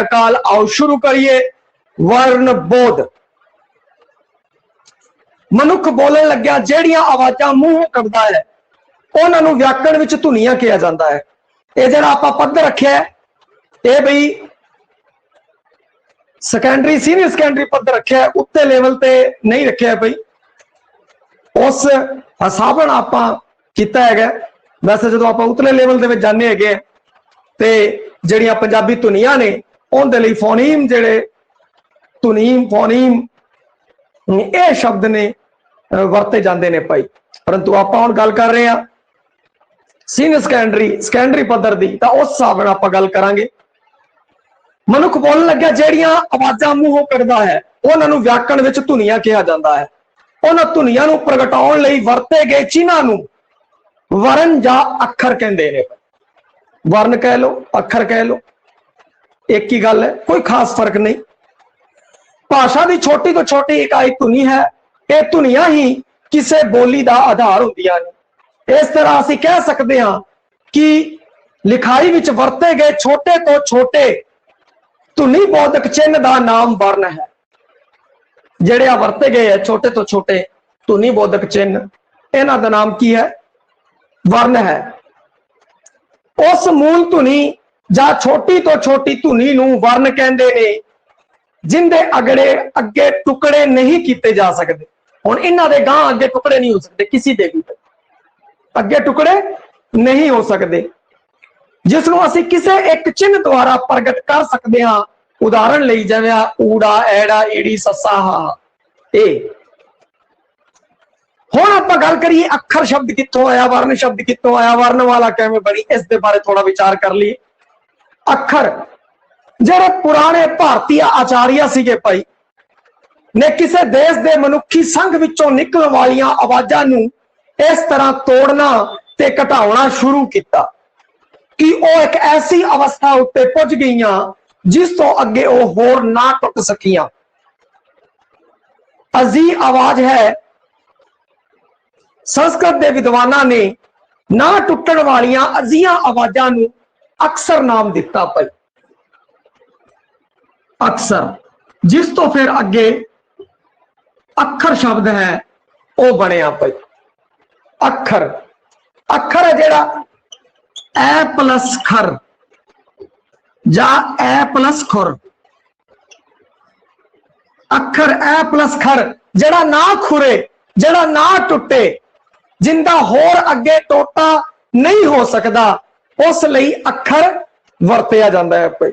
अकाल आओ शुरू करिए वर्ण बोध। मनुख बोलन लग्या जेड़ियां आवाजां मूंहों कढदा है उन्हां नूं व्याकरण विच धुनियां कहा जाता है। ये जिहड़ा आपां पद रखिया है ये बई सैकेंडरी सीनियर सैकेंडरी पद रखिया है, उत्ते लेवल ते नहीं रखिया बई उस हिसाब नाल आपां कीता है। वैसे जो आप उतले लेवल के जाने है तो जड़ियाँ पंजाबी धुनियां ने उनके लिए फोनीम जेड़े धुनीम फोनीम ये शब्द ने वरते जाते हैं भाई। परंतु आप हुण गल कर रहे हैं सीनियर सैकेंडरी पद्धर की, तो उस हिसाब नाल आपां गल करांगे। मनुख बोलण लग्या जेड़ियां आवाजां मूंहों कढदा है उन्हां नूं व्याकरण विच धुनियां कहा जाता है। उन्हां धुनियां नूं प्रगटाउण लई वरते गए चिन्हां नूं वर्ण या अखर कहते हैं। वर्ण कह लो अखर कह लो एक ही गल है, कोई खास फर्क नहीं। भाषा की छोटी तो छोटी इकाई धुनी है। ये धुनियां ही किसी बोली का आधार होंदियां ने। इस तरह असीं कह सकते हैं कि लिखाई विच वरते गए छोटे तो छोटे धुनी बोधक चिन्ह का नाम वर्ण है। जेड़े आ वरते गए है छोटे तो छोटे धुनी बोधक चिन्ह इन्हां दा नाम की है? वर्ण है। उस मूल धुनी या छोटी तो छोटी धुनी नूं वर्ण कहंदे ने जिंदे अगे टुकड़े नहीं किए जा सकते। हुण इन्हां दे गां अगे टुकड़े नहीं हो सकते, किसी दे भी अगे टुकड़े नहीं हो सकते, जिसनूं असीं किसी एक चिन्ह द्वारा प्रगट कर सकते हाँ। उदाहरण लई जिवें ऊड़ा ऐड़ा ईड़ी ससा हा ए। हुण आपां गल करिए अखर शब्द कित्थों आया, वर्ण शब्द कित्थों आया, वर्णमाला किवें बनी, इस दे बारे थोड़ा विचार कर लीए। अखर जेड़े पुराने भारतीय आचार्य सीगे भाई ने किसी देश के मनुखी संघ विचों निकलण वालियां आवाजां नूं इस तरह तोड़ना ते घटाउणा शुरू किया कि वह एक ऐसी अवस्था उत्ते पुज गईयां जिस तो अगे वो होर ना टुट सकियां। अजी आवाज है। संस्कृत के विद्वाना ने ना टुटण वालियां अजियां आवाजां नूं अक्सर नाम दिता भाई। अक्सर जिस तो फिर अगे अखर शब्द है वह बनिया भाई। अखर अखर है जेड़ा ए प्लस खर या ए प्लस खुर। अखर ए प्लस खर जेड़ा ना खुरे जेड़ा ना टुटे जिंदा होर अगे टोटा नहीं हो सकता उस लई अखर वरतिया जाता है भाई।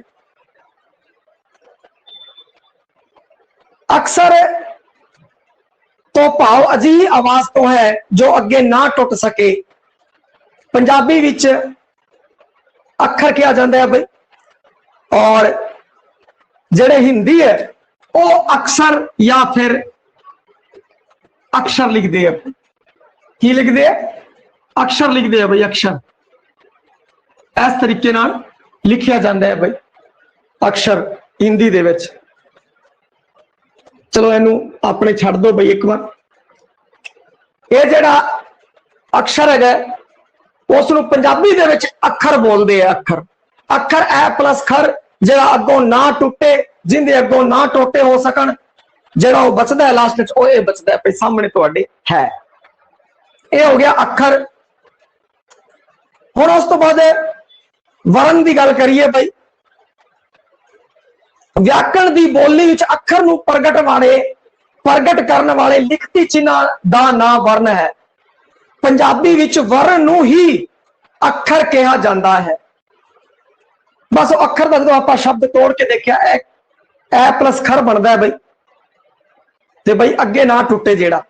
अक्सर तो भाव अजी आवाज तो है जो अगे ना टुट सके। पंजाबी विच अखर कहा जाता है भाई। और जेड़े हिंदी है वो अक्सर या फिर अक्षर लिखते हैं। की लिखते हैं? अक्षर लिखते हैं भाई। अक्षर इस तरीके नाल लिखिया जाता है भाई अक्षर हिंदी दे विच। चलो इनू अपने छड़ दो भाई एक बार। ये जेड़ा अक्षर है उसनू पंजाबी दे विच अखर बोलते हैं। अखर अखर ए प्लस खर जेड़ा अगों ना टुटे जिंदे अगों ना टोटे हो सकन जेड़ा वो बचदा है लास्ट च वो बचदा है सामने तुहाडे है। ये हो गया अखर। हुण उस तो बाद वर्ण की गल करिए भाई। व्याकरण की बोली विच अखर नूं प्रगट करने वाले लिखती चिन्ह का नाम वर्ण है। पंजाबी विच वर्ण नूं ही अखर कहा जाता है। बस अखर का जो आप शब्द तोड़ के देखा ए प्लस खर बनता है भाई ते भाई अगे ना टुटे जेड़ा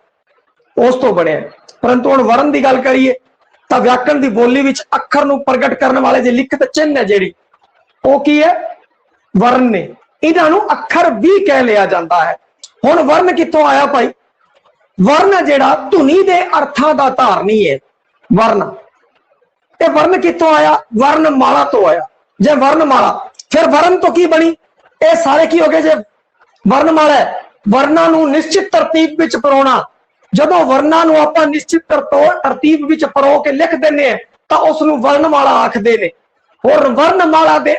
उस तो बने। परंतु हुण वर्ण की गल करिए तो व्याकरण की बोली विच अखर नूं प्रगट करने वाले जो लिखत चिन्ह है जेड़ी वो की है? वर्ण ने। इन्हां नूं अखर भी कह लिया जाता है। हुण वर्ण कित्थों आया भाई? वर्ण जेड़ा धुनी दे अर्थां दा धारनी है वर्ण। ये वर्ण कित्थों आया? वर्णमाला तो आया। जे वर्णमाला फिर वर्ण तो की बनी? ये सारे की हो गए जे वर्णमाला है वर्णा नूं निश्चित तरतीब विच परोना। जदों वर्णा नूं आपां निश्चित तरतीब विच परो के लिख दिंदे तां उस नूं वर्णमाला आखदे ने। और वर्णमाला दे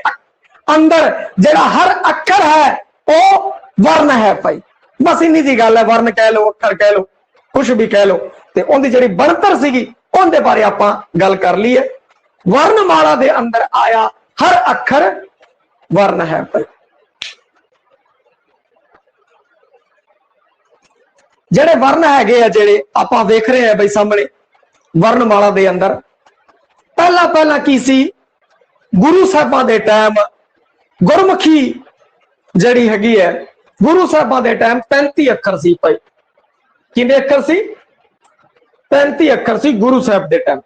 अंदर जिहड़ा हर अखर है वो वर्ण है भाई। बस इन्नी जी गल है, वर्ण कह लो, अखर कह लो, कुछ भी कह लो। ते उनकी जिहड़ी बनतर सीगी उनके बारे आपां गल कर ली है। वर्णमाला दे अंदर आया हर अखर वर्ण है भाई। जेड़े वर्ण है जेड़े आपां देख रहे हैं बई सामने वर्णमाला दे अंदर पहला पहला की सी, गुरु साहिबां दे टाइम गुरमुखी जड़ी हैगी है, गुरु साहिबां दे टाइम 35 अखर सी भाई। कितने अखर सी? 35 अखर सी गुरु साहब दे टाइम।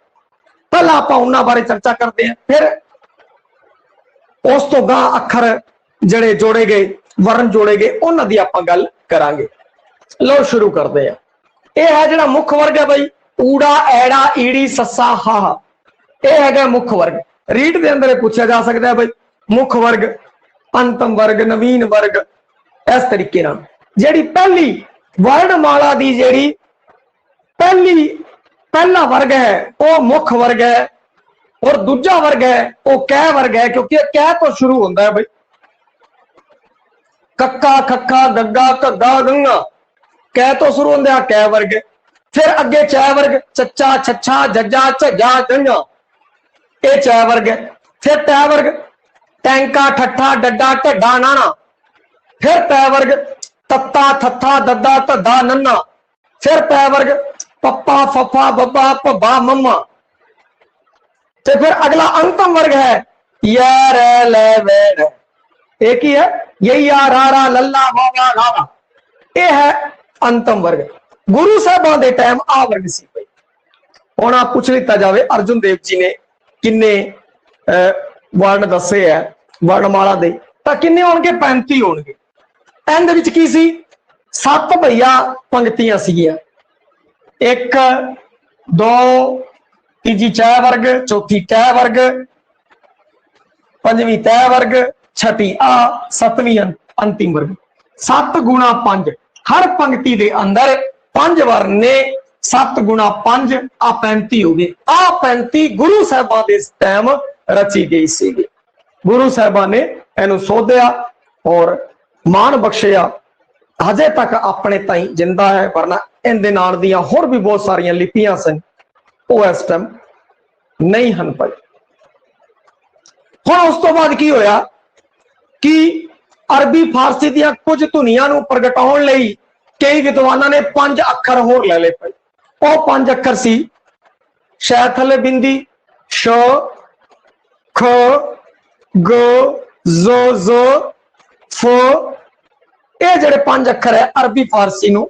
पहला आपां उन्हां बारे चर्चा करते हैं, फिर उस तो गां अखर जड़े जोड़े गए, वर्ण जोड़े गए, उन्हां दी आपां गल करांगे। लो शुरू करते हैं। यह है जिहड़ा मुख वर्ग है भाई, ऊड़ा ऐड़ा ईड़ी सस्सा हा। यह है मुख वर्ग। रीट के अंदर पूछा जा सकता है भाई मुख वर्ग, अंतम वर्ग, नवीन वर्ग, इस तरीके नाल जिहड़ी पहली वर्णमाला दी जिहड़ी पहला वर्ग है वह मुख वर्ग है, और दूजा वर्ग है वह कै वर्ग है, क्योंकि कै तो शुरू होता है भाई। कक्का खक्का गग्गा घग्गा गंगा, कै तो शुरू होंगे कै वर्ग। फिर अगे चै वर्ग, चचा छच्छा जज्जा झज्जा झंझा, ये चै वर्ग है। फिर तै वर्ग, टैंका ठट्ठा डड्डा ढड्डा नाना। फिर तै वर्ग, तत्ता थत्था दद्दा धद्दा नन्ना। फिर तै वर्ग, पप्पा फफा बब्बा भब्बा मम्मा। तो फिर अगला अंतम वर्ग है या रे ले वे, एक ही है, यही या रा रा लल्ला वावा लावा, ये है अंतम वर्ग। गुरु साहबां दे टाइम आ वर्ग सी भाई। हुण आप पूछ लिता जाए अर्जुन देव जी ने किन्ने वर्ण दसे है वर्णमाला दे, तां किन्ने होणगे? 35 होणगे। एंड विच की सी? 7 भैया पंक्तियां सीगियां, 1 2 तीजी चै वर्ग, चौथी टै वर्ग, पंजवीं तै वर्ग, छठी आ, 7वीं अंतिम वर्ग। 7 गुणा 5, हर पंक्ति दे अंदर 5 वर्ण ने। 7 गुणा 5 आ 35 हो गए। आ 35 गुरु साहिबां दे टाइम रची गई सी। गुरु साहिबां ने इहनूं सोधिया और मान बख्शिया, हजे तक अपने ताई जिंदा है, वरना इहदे नाल दियां होर भी बहुत सारियां लिपियां सन, वो इस टाइम नहीं हन पाई। हुण उस तो बाद की होया कि अरबी फारसी दियां कुछ धुनियां नूं प्रगटाउण लई कई विद्वानां ने 5 अखर होर ले ले पाई। वो 5 अखर सी शै थले बिंदी, श ख ग ज ज फ। ये जिहड़े 5 अखर है अरबी फारसी नूं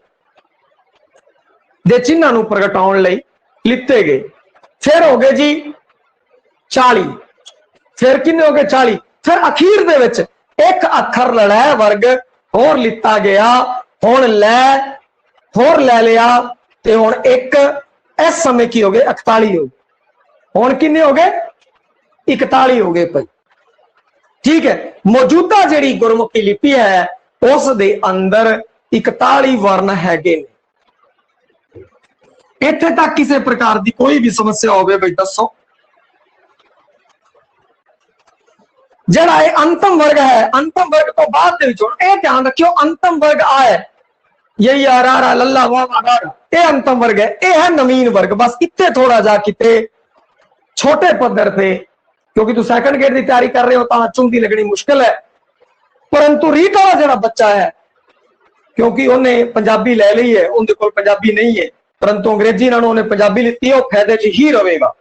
दे चिन्हां नूं प्रगटाउण लई लिते गए। फिर हो गए जी 40। फिर किन्ने हो गए 40। फिर अखीर दे विच एक अखर लड़ै वर्ग होर लिता गया। हुण लै होर लै लिया, ते हुण एक इस समय की हो गए 41 हो गए। हुण किन्ने हो गए? 41 हो गए भाई। ठीक है, मौजूदा जिहड़ी गुरमुखी लिपि है उस दे अंदर 41 वर्ण हैगे ने। इत्थे तक किसी प्रकार की कोई भी समस्या होवे भाई दसो। जिहड़ा ये अंतम वर्ग है, अंतम वर्ग तो बाद दे विच ये ध्यान रखियो, अंतम वर्ग आए यही आ रा लल्ला वावा गाड़ा, ये अंतम वर्ग है। ये है नवीन वर्ग। बस इतने थोड़ा जा किते छोटे पद्धर पे, क्योंकि तू सैकंड गेट की तैयारी कर रहे हो तो चुंगी लगनी मुश्किल है। परंतु रीट वाला जिहड़ा बच्चा है, क्योंकि उन्हें पंजाबी ले ली है, उनके कोल पंजाबी नहीं है, परंतु अंग्रेजी नालों उन्हें पंजाबी लीती है, वो फायदे च ही रहेगा।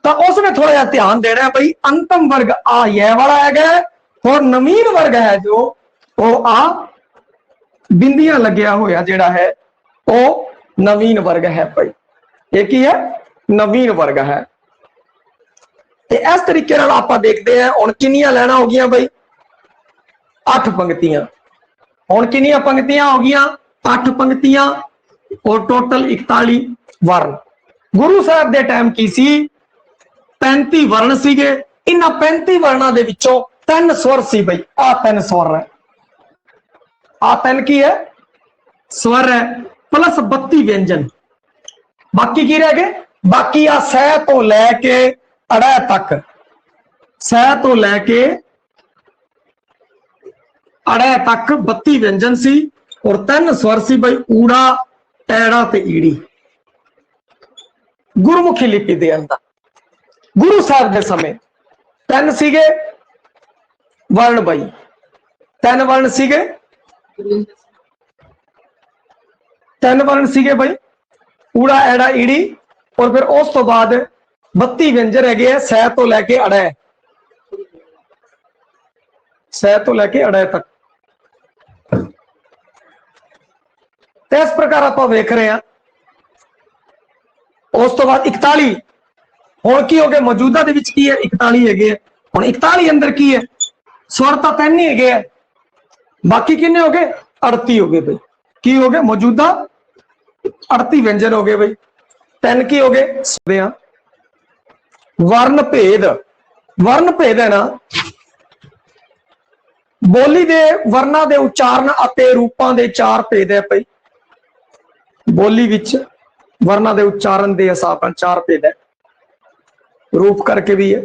तो उसने थोड़ा जा ध्यान देना है भाई, अंतम वर्ग आ यह वाला है, और नवीन वर्ग है जो वो आ बिंदियां लग्या होया जिहड़ा है वो नवीन वर्ग है भाई। एक ही है नवीन वर्ग है। इस तरीके नाल आपां देखते हैं। हुण कितनियां लाइनां हो गईयां भाई? 8 पंक्तियां। हुण कितनियां पंक्तियां हो गईयां? 8 पंक्तियां और टोटल 41 वर्ण। गुरु साहब दे टाइम की सी 35 वर्ण सीगे। इन्हां 35 वर्णां दे विचों 3 स्वर सी भाई। आ 3 स्वर है, आ 3 की है? स्वर है, प्लस 32 व्यंजन। बाकी की रह गए? बाकी आ सह तो लैके अड़ै तक सह तो लैके अड़े तक 32 व्यंजन सी और 3 स्वर सी बई ऊड़ा ऐड़ा ते ईड़ी। गुरमुखी लिपि दे अंदर गुरु साहब के समय 3 सीगे वर्ण बई, 3 वर्ण सीगे, 3 वर्ण सीगे बई ऊड़ा ऐड़ा ईड़ी। और फिर उस तो बाद 32 व्यंजन है सह तो लैके अड़े, सह तो लैके अड़े तक। तो इस प्रकार आप वेख रहे हैं। उस तो बाद 41 हुण की हो गए मौजूदा दे विच की है 41 है। हुण 41 अंदर की है स्वर तो 3 ही है, बाकी किन्ने हो गए 38 हो गए भाई। की हो गए मौजूदा 38 व्यंजन हो गए भाई, 3 की हो गए। वर्ण भेद, वर्ण भेद है ना बोली दे वर्णा दे उच्चारण अते रूपां दे 4 भेद है भाई। बोली विच वर्णा दे उच्चारण दे हिसाब नाल 4 भेद है, रूप करके भी है।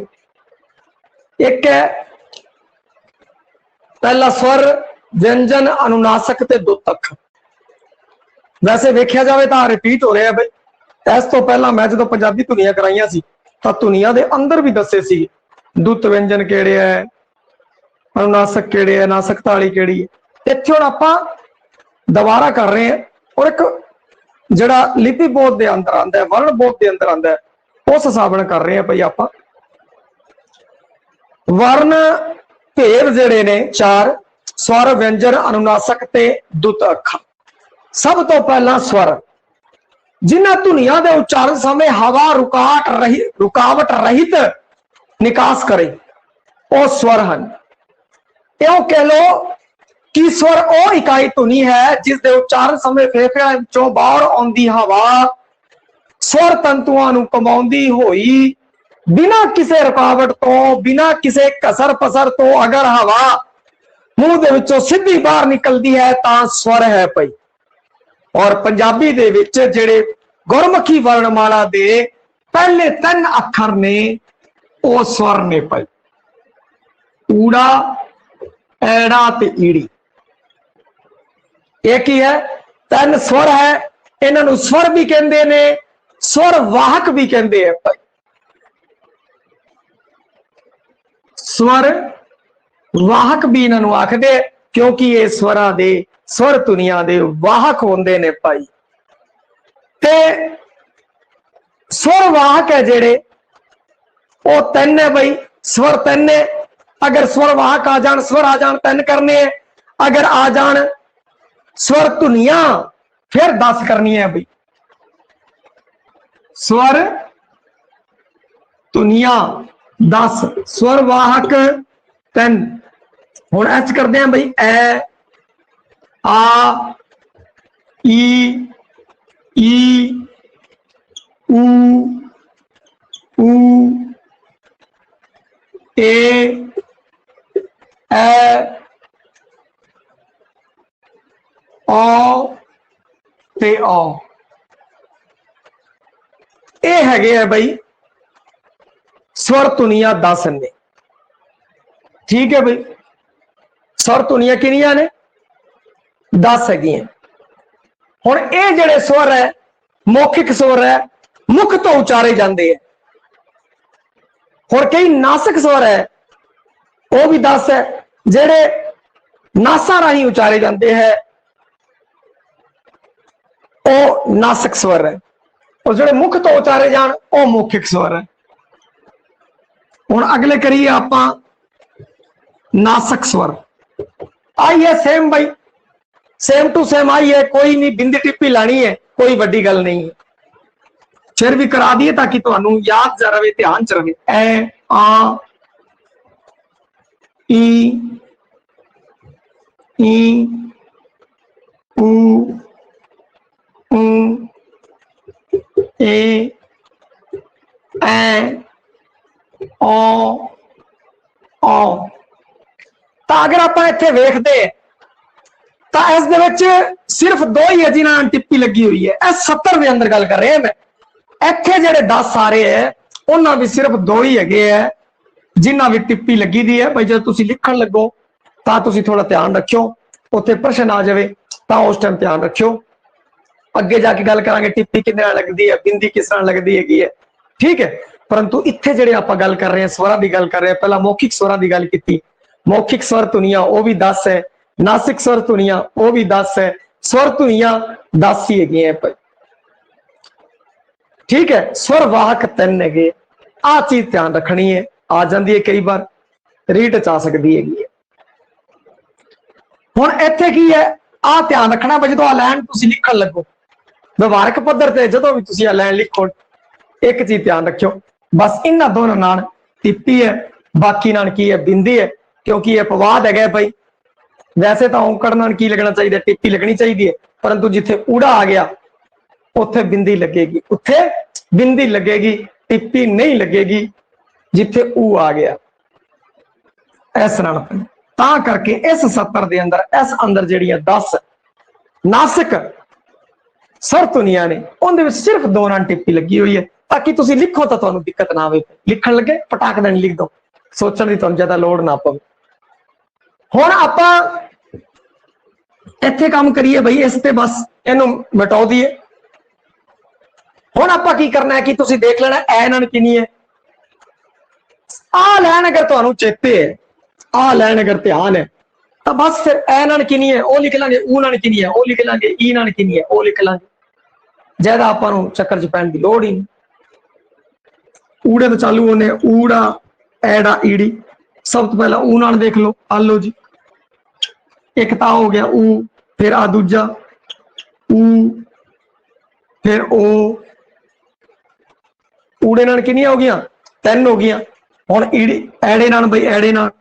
एक है पहला स्वर व्यंजन अनुनासक ते दुतक। वैसे वेख्या जाए तो रिपीट हो रहा है भाई। इस तो पहला मैं जो पंजाबी धुनियां कराइया सी तो धुनियां दे अंदर भी दसे सी दुत व्यंजन केड़े है, अनुनासक केड़े है, नासक ताली केड़ी है। इत्थे हुण आपां दोबारा कर रहे हैं और एक जिहड़ा लिपि बोध दे अंदर आंदा है, वर्ण बोध दे अंदर आंदा है, उस हिसाब नाल कर रहे हैं भाई आपां। वर्ण भेद जिहड़े ने 4 स्वर व्यंजन अनुनासक ते दुत अखां। सब तो पहला स्वर जिन्हां धुनियां दे उच्चारण समय हवा रुकावट रहित निकास करे वो स्वर हैं। यो कह लो कि स्वर ओ इकाई धुनी है जिस दे उच्चारण समय फेफड़िਆਂ ਵਿੱਚੋਂ बाहर आउंदी हवा स्वर तंतुआं नूं कमाउंदी होई बिना किसी रुकावट तो, बिना किसी कसर पसर तो अगर हवा मुंह दे विचों सीधी बाहर निकलती है तां स्वर है पई। और पंजाबी दे विच जिहड़े गुरमुखी वर्णमाला दे पहले 3 अखर ने वो स्वर ने पई, ऊड़ा ऐड़ा ते ईड़ी। एक ही है 3 स्वर है, इन्हां नूं स्वर भी कहंदे ने, स्वर वाहक भी कहंदे हैं भाई। स्वर वाहक भी इन्हां नूं आखदे क्योंकि ये स्वरां दे स्वर धुनियां दे वाहक होंदे ने भाई। ते स्वर वाहक है जेड़े वो 3 है भाई, स्वर 3 है। अगर स्वर वाहक आ जान, स्वर आ जान 3 करने हैं, अगर आ जान स्वर धुनियां फिर 10 करनी है भाई। स्वर धुनियां 10, स्वर वाहक 3। हुण एच करते हैं भाई ए आ ई ऊ ए ओ ते ओ। ये है भाई स्वर धुनियां 10 ने। ठीक है भाई, स्वर धुनियां किनियां ने 10 है। हुण ये जिहड़े स्वर है मौखिक स्वर है, मुख तो उचारे जाते हैं। हुण कई नासक स्वर है वो भी 10 है, जिहड़े नासा राही उचारे जाते हैं वो नासक स्वर है, और जिहड़े मुख तो उचारे जान वो मौखिक स्वर है। हुण अगले करिए आपां नासक स्वर। आई है सेम भाई, सेम टू सेम आई है, कोई नहीं बिंदी टिप्पी लानी है, कोई बड़ी गल नहीं है। फिर भी करा दिए ताकि तुहानू याद जा रहे, ध्यान च रहे। ए आ ई ऊ ए ओ। तो अगर आप इत्थे वेखदे तो इस दे विच सिर्फ 2 ही है जिन्हां टिप्पी लगी हुई है। 70 के अंदर गल कर रहे हैं मैं। इत्थे जिहड़े 10 सारे है उन्हां भी सिर्फ 2 ही है। जिन्ना भी टिप्पी लगी दी है भाई, जो तुसी लिखण लगो तां तुसी थोड़ा ध्यान रखियो, उत्थे प्रश्न आ जाए तां उस टाइम ध्यान रखियो। अगे जाके गल करांगे टिप्पी किन्ने लगदी है, बिंदी किस तरह लगदी है, ठीक है। परंतु इत्थे जेहड़े आपां गल कर रहे हैं स्वरां की गल कर रहे हैं, पहला मौखिक स्वरां की गल की, मौखिक स्वर धुनियां वो भी 10 है, नासिक स्वर धुनियां वो भी 10 है, स्वर धुनियां 10 ही है भाई, ठीक है। स्वर वाहक 3 है, आ चीज ध्यान रखनी है, आ जाती है कई बार रीट च आ सकती है। हुण इत्थे की है, आ ध्यान रखना भाई, जो आ लैन तुसीं लिखण लगो व्यवहारिक पद्धर ते जदों भी तुसीं आ लैन लिखो, एक चीज ध्यान रखियो, बस इन्हां दोनों नाल टिप्पी है, बाकी नाल की है बिंदी है, क्योंकि ये अपवाद है भाई। वैसे तो औंकड़ नाल की लगना चाहिए, टिप्पी लगनी चाहिए, परंतु जिथे ऊड़ा आ गया उत्थे बिंदी लगेगी, उत्थे बिंदी लगेगी, टिप्पी नहीं लगेगी जिथे ऊ आ गया। इस नाल तां करके इस सत्र दे अंदर इस अंदर जिहड़ियां 10 नासिक स्वर धुनियां ने उहदे विच सिर्फ 2 नाल टिप्पी लगी हुई है, ताकि तुसीं लिखो तो तुहानूं दिक्कत ना आवे, लिखण लगे पटाक देन लिख दो, सोचण दी तुहानूं ज्यादा लोड़ ना पवे। हुण आपां इत्थे काम करिए भाई, इस ते बस इहनूं मिटाओ दीए। हुण आपां की करना है कि तुसीं देख लेना ऐ नाल किनी है, आ लैन अगर तुहानूं चेते है, आ लैन अगर ध्यान है, तो बस फिर ऐ नाल किनी है वो लिख लांगे, ऊ नाल किनी है वो लिख लांगे, ई नाल किनी है वो लिख लांगे, ज्यादा आपां नूं चक्कर च पैण दी लोड़ ही नहीं। ऊड़े तो चालू होने, ऊड़ा ऐड़ा ईड़ी, सब तो पहला ऊ नाल देख लो, आ लो जी, एक ता हो गया ऊ, फिर आ दूजा ऊ, फिर ओ, ऊड़े नाल किनियां हो गया 3 हो गया। हुण ईड़ी ऐड़े नाल बई, ऐड़े नाल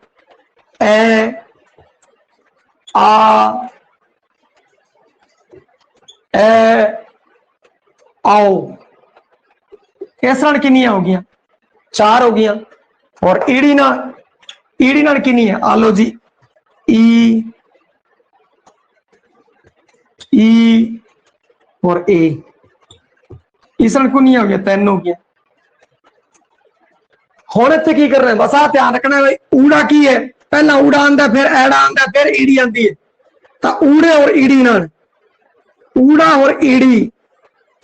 ऐ आ ऐ आओ, इस नाल किनियां हो गया 4 हो गया। और ईड़ी नाल किनी है, आ लो जी ई और ए, इस नाल किनियां हो गया 3 हो गया। हुण इत्थे की करना है, बस आ ध्यान रखना है ऊड़ा की है, पहला ऊड़ा आंदा फिर ऐड़ा आंदा फिर ईड़ी आंदी है, तो ऊड़े और ईड़ी नाल, ऊड़ा और ईड़ी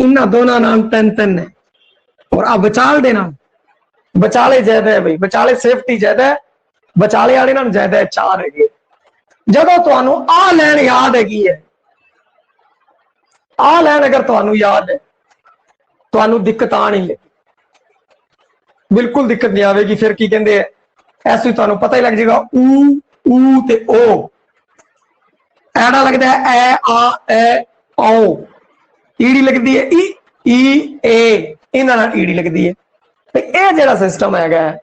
इन्हां दोनों नाम 3 है। और आ विचाल दे नाम, विचाले ज्यादा है भाई, विचाले सेफ्टी ज्यादा है, विचाले वाले नाल ज्यादा है 4 है। जदों तुहानूं आ लैन याद हैगी है, आ लैन अगर तुहानूं याद है, तुहानूं दिक्कत आ नहीं लगी, बिल्कुल दिक्कत नहीं आएगी। फिर की कहते हैं, ऐसे तुहानूं पता ही लग जाएगा ऊ ते ओ, ऐड़ा लगता है ऐ आ ऐ आओ, ईड़ी लगती है ई ए, इन्हां नाल ईड़ी लगती है। तो यह जिहड़ा सिस्टम है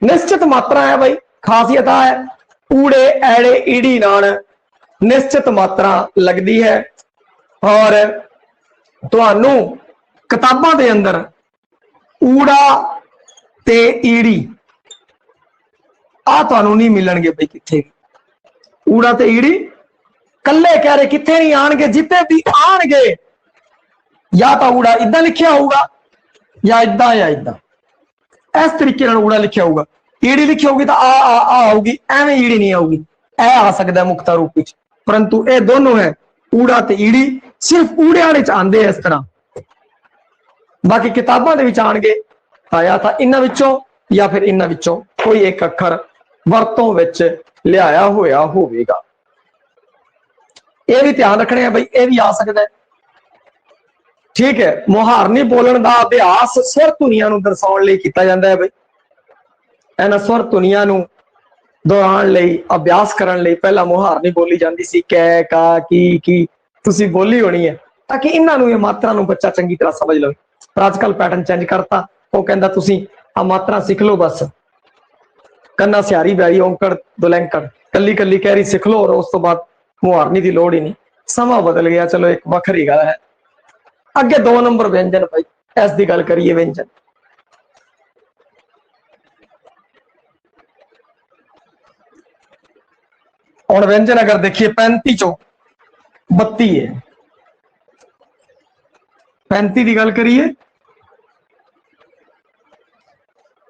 निश्चित मात्रा है भाई, खासियत है ऊड़े ऐड़े ईड़ी नाल निश्चित मात्रा लगती है। और तुहानूं किताबां दे अंदर ऊड़ा ते ईड़ी आ तुहानूं नहीं मिलणगे भाई, किथे ऊड़ा ते ईड़ी कल्ले कह रहे किथे नहीं आणगे, जिथे भी आणगे या तो ऊड़ा इदा लिखिया होगा या इदा या इदा, इस तरीके नाल ऊड़ा लिखिया होगा, ईड़ी लिखी होगी तो आ आऊगी, एवें ईड़ी नहीं आऊगी, ए आ सकता है मुक्ता रूप विच, परंतु ये दोनों है ऊड़ा ते ईड़ी, सिर्फ ऊड़े वाले च आंदे इस तरह, बाकी किताबां दे विच आणगे या तो इन्हां विचों या फिर इन्हां विचों कोई एक अखर वरतों विच लिआया होया होवेगा। यह भी ध्यान रखने है भाई, यह भी आ सकता है, ठीक है। मुहारनी बोलण का अभ्यास स्वर धुनियां नूं दर्शाउण लई कीता जांदा है भाई, इन्हां स्वर धुनियां नूं दोहराउण लई अभ्यास करन लई पहला मुहारनी बोली जांदी सी, कै का की तुसीं बोली होनी है, ताकि इन्हां नूं मात्रा नूं बच्चा चंगी तरह समझ लवे। पर अजकल पैटर्न चेंज करता, वो कहंदा तुसीं आ मात्रा सीख लो, बस कन्ना सियारी बैरी औंकड़ दुलैंकड़ कली कली कहरी सीख लो, और उस तो बाद मुहारनी की लोड़ ही नहीं। समा बदल गया, चलो एक वखरी गल है। अगे 2 नंबर व्यंजन भाई, इस दी गल करिए व्यंजन। और व्यंजन अगर देखिए 35 चो 32 है, 35 की गल करिए,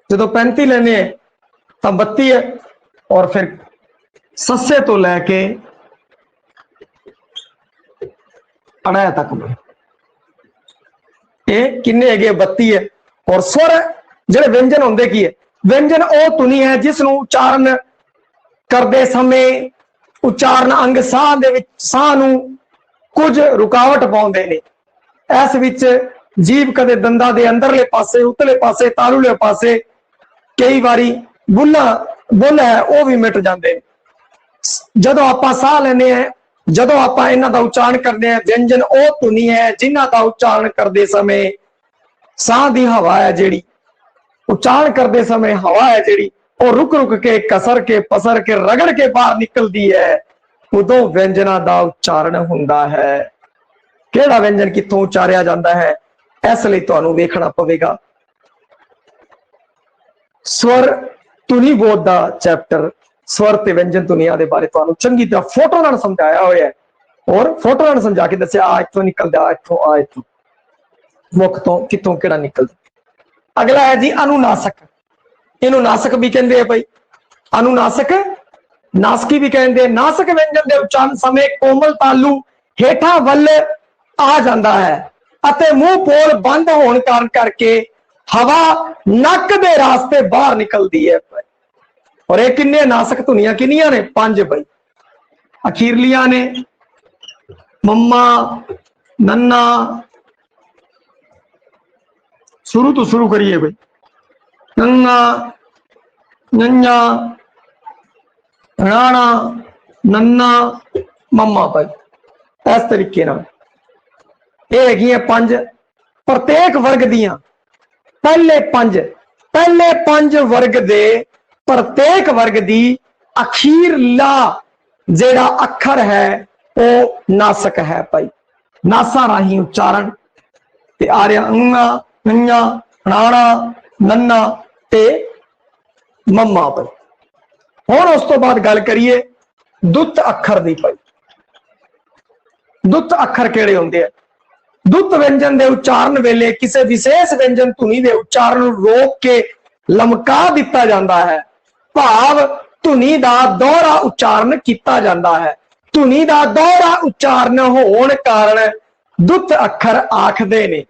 जो 35 लेने तो 32 है। और फिर सस्से तो लैके अड़ा तक ये किन्ने है 32 है। और स्वर ਜਿਹੜੇ व्यंजन होंगे की है, व्यंजन ਉਹ ਧੁਨੀ है जिसनों उच्चारण करते समय उच्चारण अंग ਸਾਹ ਦੇ ਵਿੱਚ ਸਾਹ ਨੂੰ कुछ रुकावट पाਉਂਦੇ ਨੇ। इस विच जीभ कदे दंदा दे अंदरले पासे उतले पासे तालूले पासे कई बारी बुला बुल है वह भी मिट जाते हैं। जदों आपां साह लेने हैं, जदों आपां इन्हां दा उच्चारण करते हैं, व्यंजन वह धुनी है जिन्हां दा उच्चारण करते समय साह दी हवा है जिहड़ी उच्चारण करते समय हवा है जिहड़ी वो रुक रुक के कसर के पसर के रगड़ के बाहर निकलती है, उदों व्यंजना दा उच्चारण हुंदा है। किहड़ा व्यंजन कित्थों उच्चारिया जाता है, इसलिए तुहानूं वेखना पवेगा। स्वर धुनी बोध दा चैप्टर स्वर ते व्यंजन धुनियां दे बारे तुहानूं चंगी तरह फोटो नाल समझाया होया है और फोटो नाल समझा के दस्सिया आ इत्थों निकलदा, आ इत्थों, आ इत्थों मुख तो कित्थों किहड़ा निकलदा। अगला है जी अनुनासक। इहनूं नासक भी कहंदे आ भाई, अनुनासक नासकी भी कहते। नासक व्यंजन के उच्चारण समय कोमल तालू हेठा वल आ जाता है अते मुंह पोल बंद होने कारण करके हवा नक दे रास्ते बाहर निकलती है। और ये किन्ने नासक धुनियां किनियां ने? 5 भाई। अखीरलियां ने मम्मा नन्ना, शुरू तो शुरू करिए भाई, नन्ना नन्ना राणा नन्ना मम्मा भाई, इस तरीके ये है 5 प्रत्येक वर्ग दियां पहले 5 वर्ग दे प्रत्येक वर्ग दी अखीरला जेड़ा अखर है वो नासक है भाई। नासा राही उच्चारण ते आ रहा अंगा नन्ना राणा नन्ना ते मम्मा भाई। हुण उस तो बाद गल करिए दुत्त अखर दी भाई। दुत्त अखर किहड़े हुंदे आ? दुत्त व्यंजन के उच्चारण वेले किसी विशेष व्यंजन धुनी के उच्चारण रोक के लमका दिता जाता है, भाव धुनी का दोहरा उच्चारण किया जाता है। धुनी का दोहरा उच्चारण होने कारण दुत्त अखर आखदे ने।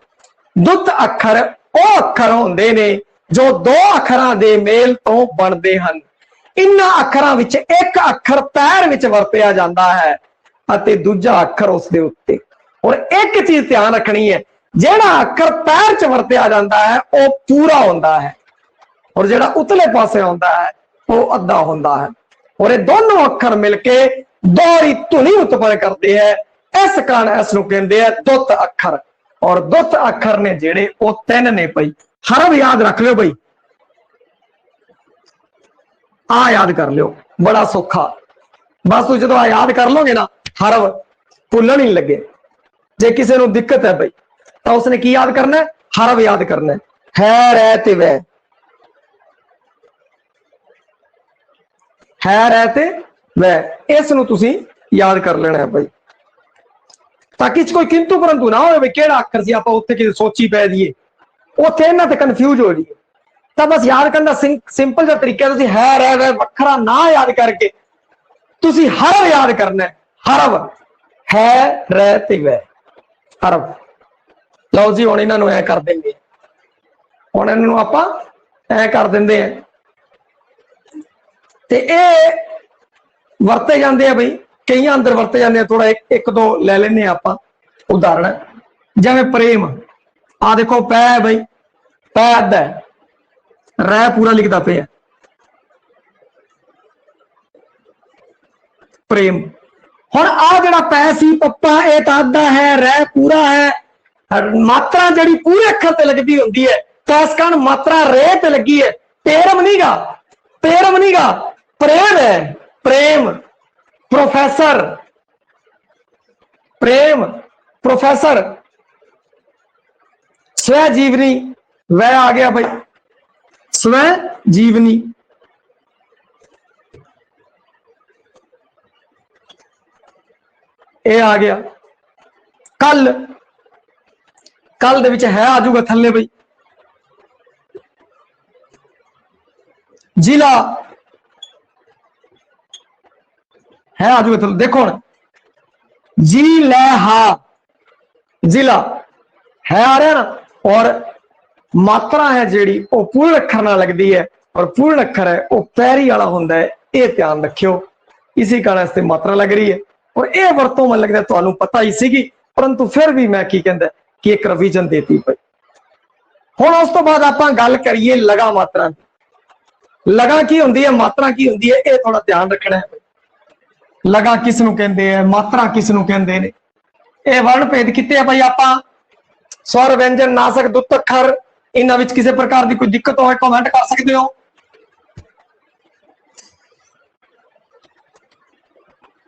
दुत्त अखर वो अखर होंदे ने जो 2 अखरां दे मेल तो बनते हैं। इन्हां अखरां विच एक अखर पैर विच वरतिया जाता है अते दूजा अखर उसदे उत्ते। और एक चीज ध्यान रखनी है, जेड़ा अखर पैर च वरतिया जाता है वह पूरा होता है और जेड़ा उतले पासे होता है वो अद्धा होता है। और ये दोनों अखर मिलके दोहरी धुनी उत्पन्न करते हैं। इस कारण इसनूं कहंदे आ दुत्त अखर। और दुत्त अखर ने जेड़े वो 3 ने भाई। हरफ याद रख लो भाई, आ याद कर लो, बड़ा सौखा। बस तू जो आ याद कर लोगे ना हरफ भुलण नहीं लगे। जे किसी को दिक्कत है भाई तो उसने की याद करना है? हरफ याद करना है रह ते वह, है रह ते वह। इसनूं तुसीं याद कर लेना है भाई, ताकि कोई किंतु परंतु ना हो केड़ा अखर सी आपां उत्थे किते सोची पै जाइए, उत्थे इन्हां ते कन्फ्यूज हो जाइए। तो बस याद करने का सिंपल जो तरीका तुसीं है रह वह वखरा ना याद करके तुसीं हरफ याद करना है। हरफ है रह ते वह हरफ। लो जी हुण इन्हां नूं ऐ कर देंगे, हुण इन्हां नूं आपां ऐ कर दिंदे हैं ते ए वरते जाते हैं भाई। कई अंदर वरते जाते हैं, थोड़ा एक दो ले लेने आपां उदाहरण। जिवें प्रेम, आ देखो पै भाई, पै अद्धा है, रह पूरा लिखता पे है प्रेम। हुण आ जिहड़ा पै सी पप्पा ये तां अद्धा है, रह पूरा है। मात्रा जिहड़ी पूरे अखर ते लगदी हुंदी है, तो इस कारण मात्रा रे ते लगी है। पेरम नहीं गा, पेरम नहीं गा, प्रेम है। प्रेम प्रोफेसर, प्रेम प्रोफेसर। स्व जीवनी वह आ गया भाई, स्व जीवनी। ये आ गया। कल, कल दे विच है आजूगा थल्ले भाई। जिला है आ जाओगे। देखो हुण जी लै हा जिला है आ रहा ना, और मात्रा है जी वो पूर्ण अखर ना लगती है, और पूर्ण अखर है वो पैरी वाला होंदा है, ये ध्यान रखियो। इसी कारण इससे मात्रा लग रही है, और यह वरतों मैं लगता तुहानू पता ही सी, परंतु फिर भी मैं की कहंदा कि एक रिवीजन देती पई। हुण उस तो बाद आपां गल करिए लगा मात्रा की। लगा की हुंदी है, मात्रा की हुंदी है, ये थोड़ा ध्यान रखना है। लगा किसनू कहंदे है, मात्रा किसनू कहंदे ने, ये वर्ण भेद किते भाई। आपां स्वर व्यंजन नासक दुत्त अखर इन्हां विच किसी प्रकार की कोई दिक्कत हो कमेंट कर सकते हो।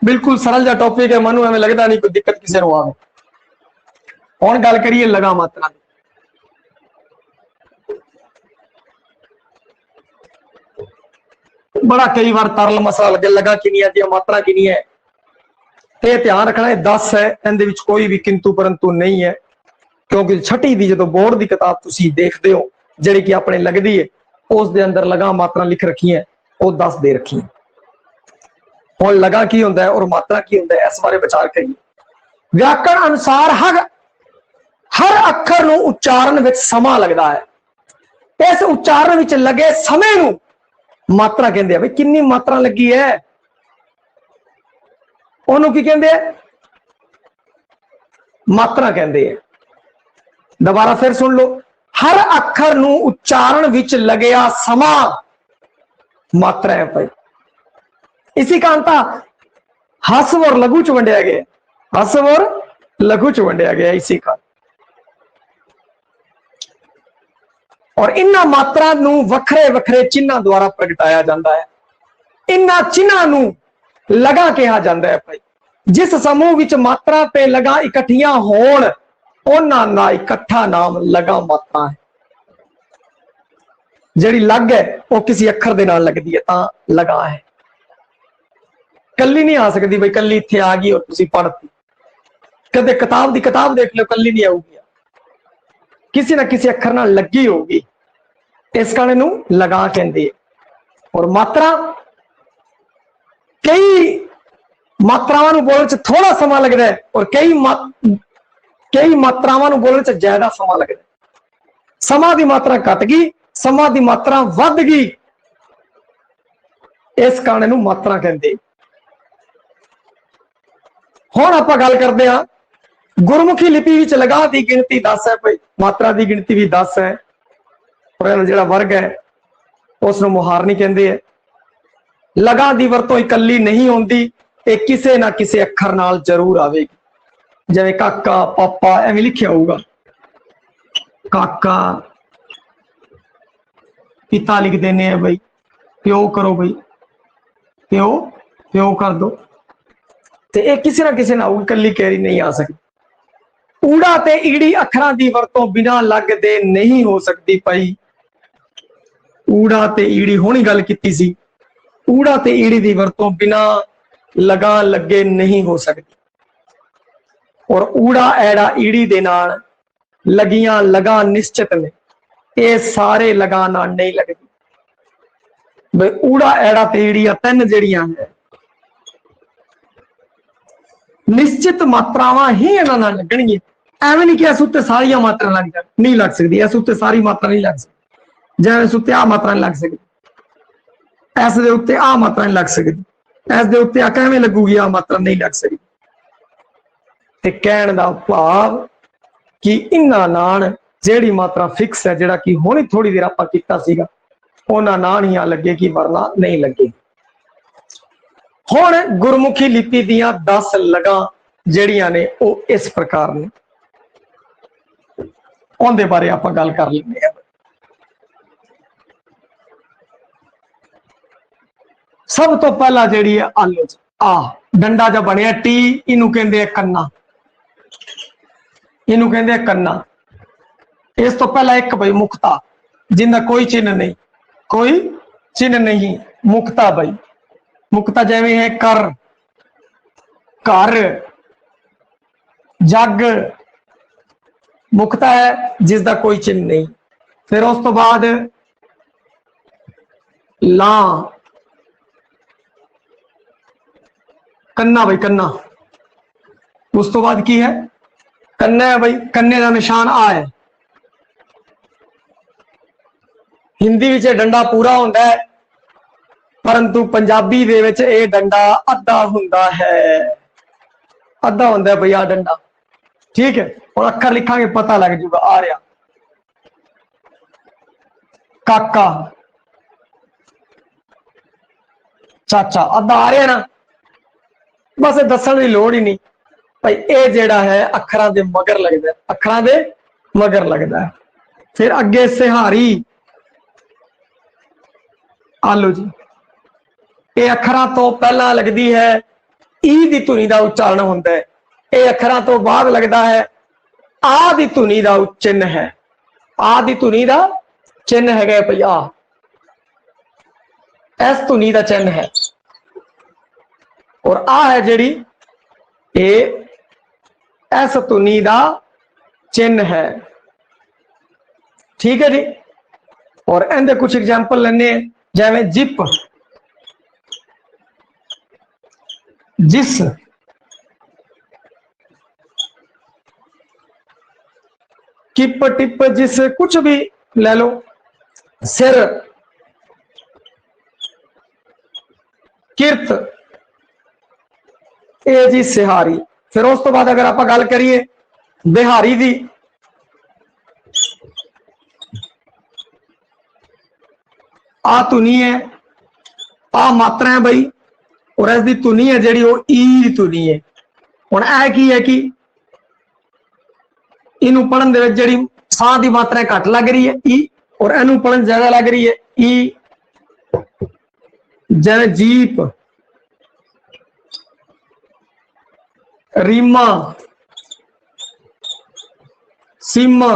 बिल्कुल सरल जा टॉपिक है, मनु एवं लगता नहीं कोई दिक्कत किसी को आवे। हुण गल करिए लगा मात्रा की। बड़ा कई बार तरल मसला लगे लगा किनी है मात्रा किनी है, ये ध्यान रखना है। 10 है, इहदे विच कोई भी किंतु परंतु नहीं है, क्योंकि छठी दी जो बोर्ड की किताब तुसीं देखते हो जिहड़ी कि अपने लगती है, उस दे अंदर लगा मात्रा लिख रखी है, वो 10 दे रखी है। हुण लगा की हुंदा है और मात्रा की हुंदा है, इस बारे विचार करिए। व्याकरण अनुसार हर अखर नूं उच्चारण विच समा लगता है। इस उच्चारण विच लगे समय नूं मात्रा कहंदे आ। भाई कितनी मात्रा लगी है, ओनू की कहंदे आ, मात्रा कहंदे आ। दोबारा फिर सुन लो, हर अखर नूं उच्चारण विच लगया समा मात्रा है भाई। इसी कारण था हसव और लघु च वंडिया गया, हसव और लघु च वंडिया गया इसी कारण। और इन्हां मात्रा नूं वखरे वखरे चिन्हां द्वारा प्रगटाया जाता है। इन्हां चिन्हां नूं लगा कहा जाता है भाई। जिस समूह विच मात्रा ते लगा इकट्ठियां होण उन्हां दा इकट्ठा नाम लगा मात्रा है। जिहड़ी लग है वो किसी अखर दे नाल लगदी है तां लगा है, कल्ली नहीं आ सकती। भाई कल्ली इत्थे आ गई और तुसीं पढ़ती, कदे किताब दी किताब देख लो कल्ली नहीं आऊगी, किसी ना किसी अखर नाल लगी होगी, इस कारण नूं लगा कहंदे। और मात्रा कई मात्रावां नूं बोलण च थोड़ा समा लगदा है, और कई मात्रावां नूं बोलण च ज्यादा समा लगदा है। समा दी मात्रा घट गई, समा दी मात्रा वध गई, इस कारण नूं मात्रा कहंदे। हुण आपां गल करदे हां गुरमुखी लिपि विच लगा दी गिणती 10 है भाई, मात्रा दी गिणती भी 10 है, और जिहड़ा वर्ग है उसनूं मुहारनी कहंदे है। लगा दी वरतों इकल्ली नहीं होंदी, ये किसे ना किसे अखर नाल जरूर आवेगी। जिवें काका पापा एवें लिखिया होगा, काका पिता लिख देने हैं भाई, प्यो करो भाई, प्यो प्यो कर दो, तो यह किसी ना किसी नाल कल्ली कैरी नहीं आ सकती। ऊड़ा ते ईड़ी अखरां दी वरतों बिना लग दे नहीं हो सकती भाई। ऊड़ा ते ईड़ी होनी गल कीती सी, ऊड़ा ते ईड़ी दी वरतों बिना लगा लगे नहीं हो सकती। और ऊड़ा ऐड़ा ईड़ी दे नाल लगियां लगा निश्चित ने, ये सारे लगा नाल नहीं लगदी। भाई ऊड़ा ऐड़ा ते ईड़ियां तीन जिहड़ियां है निश्चित मात्रावां ही इन्हां नाल लगणगीआं। एवें नहीं कि इस उत्ते सारियां मात्रा लग जाण, नहीं लग सकदी। इस उत्ते सारी मात्रा नहीं लग सकदी, जिवें इस उत्ते आ मात्रा नहीं लग सकदी, इस दे उत्ते आ मात्रा नहीं लग सकदी, इस दे उत्ते आ किवें लगूगी आ मात्रा नहीं लग सकदी। ते कहण दा भाव कि इन्हां नाल जिहड़ी मात्रा फिक्स है, जिहड़ा कि हुणे थोड़ी देर आपां कीता सीगा, उन्हां नाल ही लगेगी वरना नहीं लगेगी। हुण गुरमुखी लिपि दियां 10 लगा जिहड़ियां ने वो इस प्रकार ने, उहदे बारे आपां गल कर लैंदे हां। सब तो पहला जिहड़ी है आलो आ डंडा जा बनिया टी, इनू कहंदे कन्ना, इनू कहंदे कन्ना। इस तो पहला एक भाई मुक्ता जिंदा कोई चिन्ह नहीं, कोई चिन्ह नहीं, मुक्ता भाई। मुक्ता जिवें है कर, घर, जग, मुक्ता है जिसका कोई चिन्ह नहीं। फिर उस तो बाद ला, कन्ना भाई कन्ना। उस तो बाद की है कन्ना है भाई, कन्ने का निशान आ है। हिंदी विच डंडा पूरा होता है, परंतु पंजाबी दे विच ये डंडा अद्धा हुंदा है, अद्धा हुंदा है भाई आ डंडा। ठीक है, और अखर लिखांगे पता लग जूगा। आ रहा काका, चाचा, अद्धा आ रहा ना। बस दसन की लोड़ ही नहीं भाई, ये जेड़ा है अखरां दे मगर लगता है, अखरां दे मगर लगता है। फिर अगे सिहारी, आलो जी, ये अखरां तो पहला लगती है ई दी धुनी का उच्चारण होता है, ये अखरां तो बाद लगता है आ दी धुनी का चिन्ह है, आ दी धुनी का चिन्ह है भाई, आ इस धुनी का चिन्ह है। और आ है जिहड़ी ये इस धुनी का चिन्ह है। ठीक है जी। और इनके कुछ एग्जाम्पल लेने, जिवें जिप, जिस, किप टिप, जिस, कुछ भी ले लो। सिर, किरत, ये जी सिहारी। फिर उस तो बाद अगर आप गल करिए बिहारी दी, आ धुनी है, आ मात्रा है भाई, और इसकी धुनी है जी वो ई धुनी है। हुण ऐ की है कि इनू पढ़न दे विच जिहड़ी साह की मात्रा घट लग रही है ई, और इनू पढ़न ज्यादा लग रही है ई। जिवें जीप, रीमा, सीमा,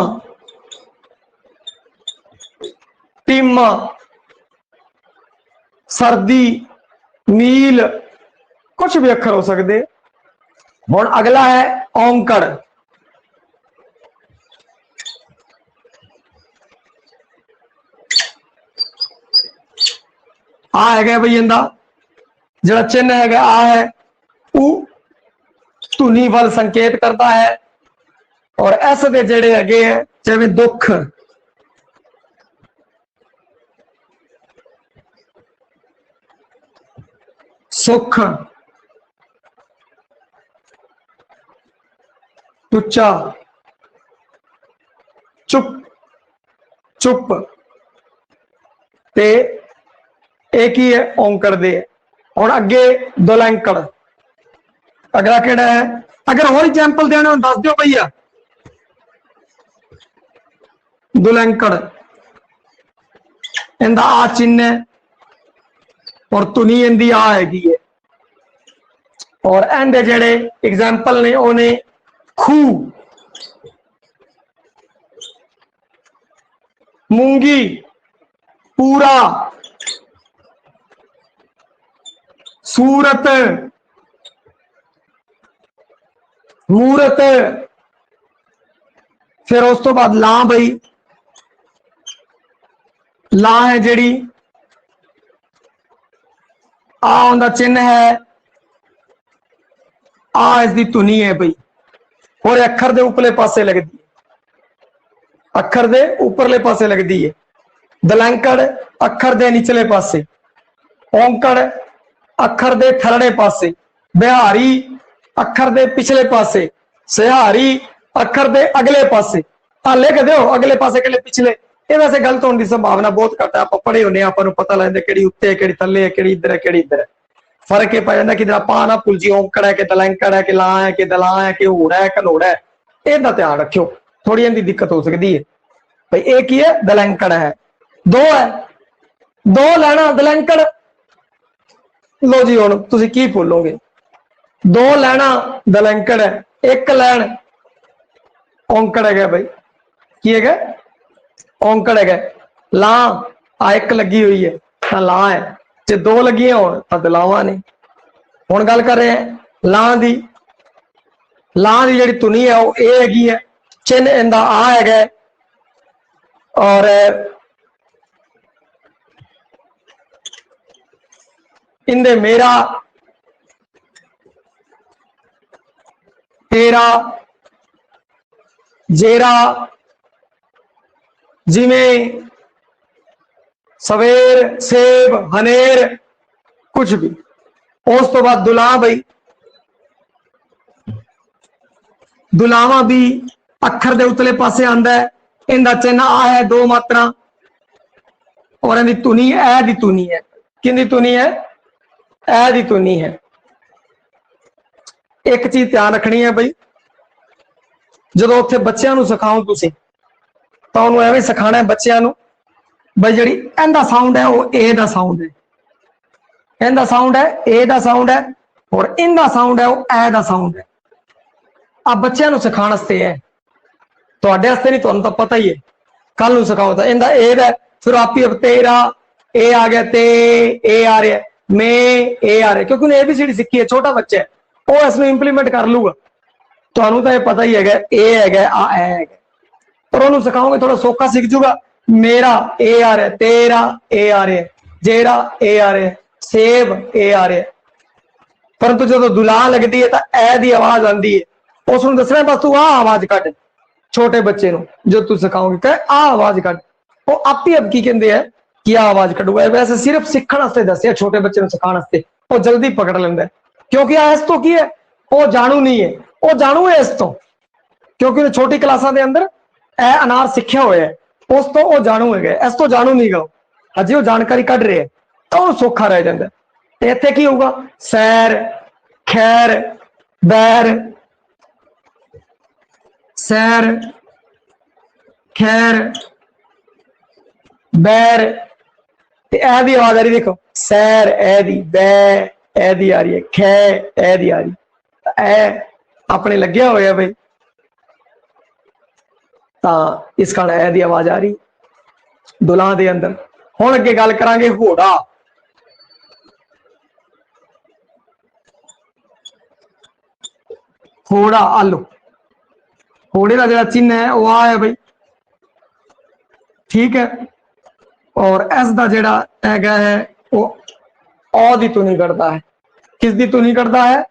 टीमा, सर्दी, मील, कुछ भी अखर हो सकते। हुण अगला है औंकड़। आ है भाई इंदा जिहड़ा चिन्ह है आ है ऊ धुनी वाल संकेत करता है। और इस दे जिहड़े हैगे है जिवें दुख, सुख, टुच्चा, चुप, चुप, ते एक ही है औंकड़ दे। और अगे दुलैंकड़। अगला केड़ा है, अगर और एग्जाम्पल देने हो दस दो भैया। दुलैंकड़, इंदा आ चिन्ह है और धुनी इंदी आ हैगी है। और एंड जेड़े एग्जाम्पल ने उन्हें खू, मूंगी, पूरा, सूरत, मूरत। फिर उस तो बाद ला भाई, ला है जिहड़ी आ उनका चिन्ह है, आ इसकी धुनी है भाई, और अखर दे उपरले पासे लगती है, अखर दे उपरले पासे लगती है। दलैंकड़ अखर दे निचले पासे, औंकड़ अखर दे थलड़े पासे, बिहारी अखर दे पिछले पासे, सिहारी अखर दे अगले पासे। लिख दो अगले पासे के पिछले। ये वैसे गलत होने की संभावना बहुत घट है, आप पढ़े होने आपको पता लगता कि उत्ते कि थले है कि इधर है कि इधर है। फर्क ये पै जाता कि पा ना भुल जी औंकड़ है कि दलैंकड़ है कि ला है कि दला है कि होड़ा है कनोड़ा है। इहदा ध्यान रखियो, थोड़ी इनकी दिक्कत हो सकती है भाई। एक ही है दलैंकड़ है, दो है, दो लैना दलैंकड़। लो जी हुण तुसीं की बोलोगे, दो लैना दलैंकड़ है, एक लैन औंकड़ है भाई। की है औंकड़ है, ला आ एक लगी हुई है तो ला है, जो दो लगी हो तो दलावा ने। हुण गल कर रहे हैं ला दी, ला दी जिहड़ी धुनी है वो ए हैगी है, चिन्ह इंदा आ है। और इंदे मेरा तेरा, जेरा, जिमें, सवेर, सेब, हनेर, कुछ भी। उस तो बाद दुला बई, दुलावा भी अखर दे उतले पासे आंदा है, इनका चिन्ह आ है, दो मात्रा, और इनकी धुनी ऐ दी धुनी है। किंदी धुनी है? ऐ दी धुनी है। एक चीज ध्यान रखनी है बई, जो उत्थे बच्चों को सिखाओ तुसी, तो उन्होंने एवं सिखाना है बच्चों को बई जी इनका साउंड है वो ए दा साउंड है, इनका साउंड है ए दा साउंड है, और इनका साउंड है वो ऐ दा साउंड है। अब बच्चों को सिखाने है, थोड़े वास्ते नहीं, तुहानू तो पता ही है, कल नू सिखाओ तो इनका ए है, फिर आप ही तेरा ए आ गया, ते ए आ रहा है, मे ए आ रहा है, क्योंकि उन्हें एबीसीडी सीखी है, छोटा बच्चा है वो इसमें इंप्लीमेंट कर लूगा। तुहानू तो यह पता ही है, ए है आ है, पर उन्होंने सिखाओगे थोड़ा सौखा सीख जूगा। मेरा ए आ रहा है, तेरा ए आ रहा है, जेरा ए आ रहा है, सेब ए आ रहा है। परंतु जो दुला लगती है तो ए दी आवाज आती है, उसको दसना बस तू आ आवाज कट, छोटे बच्चे नु जो तू सिखाओगे कह आ आवाज कट, वो आप ही अब की कहते हैं कि आ आवाज कटूगा। वैसे सिर्फ सीखने वास्ते दसिया, छोटे बच्चे को सिखाने वास्ते, वो जल्दी पकड़ लेंदा है, क्योंकि आ इस तो की है, वो जानू नहीं है, वो जानू है इस तो, क्योंकि छोटी क्लासा के अंदर ए अनार सीखिया हुआ है, उस तो वो जानू है, इस तो जानू नहीं गा, अजे वो जानकारी कढ़ रहे हैं तो सौखा रह जाता है। इत्थे की होगा? सैर, खैर, बैर, सैर, खैर, बैर, ए दी आवाज आ रही, देखो सैर ए दी, बै ए दी आ रही है, खै ए दी आ रही, ए अपने लग्या होया भाई, तो इस कारण ए दी आवाज आ रही दुलां दे अंदर। हुण अगे गल करांगे घोड़ा। घोड़ा आलो, घोड़े का जो चिन्ह है वो आ है भाई, ठीक है, और इसका जोड़ा है वो ओ दी धुनी करता है। किस दी धुनी करता है?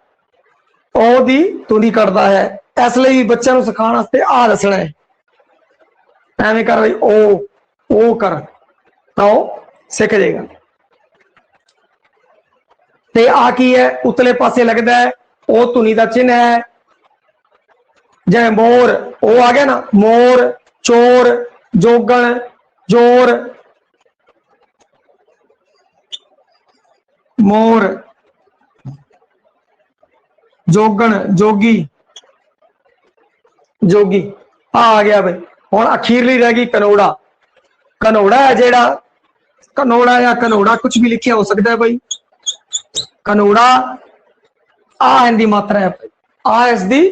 ओ दी धुनी करता है। इसलिए बच्चों को सिखाने वास्ते आ दसना है, एवं कर भाई ओ कर, तो सीख जाएगा। ते आ की है? उतले पासे लगता है, ओ धुनी का चिन्ह है। जै मोर, ओ आ गया ना, मोर, चोर, जोगण, जोर, मोर, जोगण, जोगी, जोगी आ गया भाई। हुण अखीरली रह गई कनौड़ा। कनौड़ा है जेड़ा, कनौड़ा या कनौड़ा कुछ भी लिखिया हो सकता है भाई। कनौड़ा आ इनकी मात्रा है, आ इसकी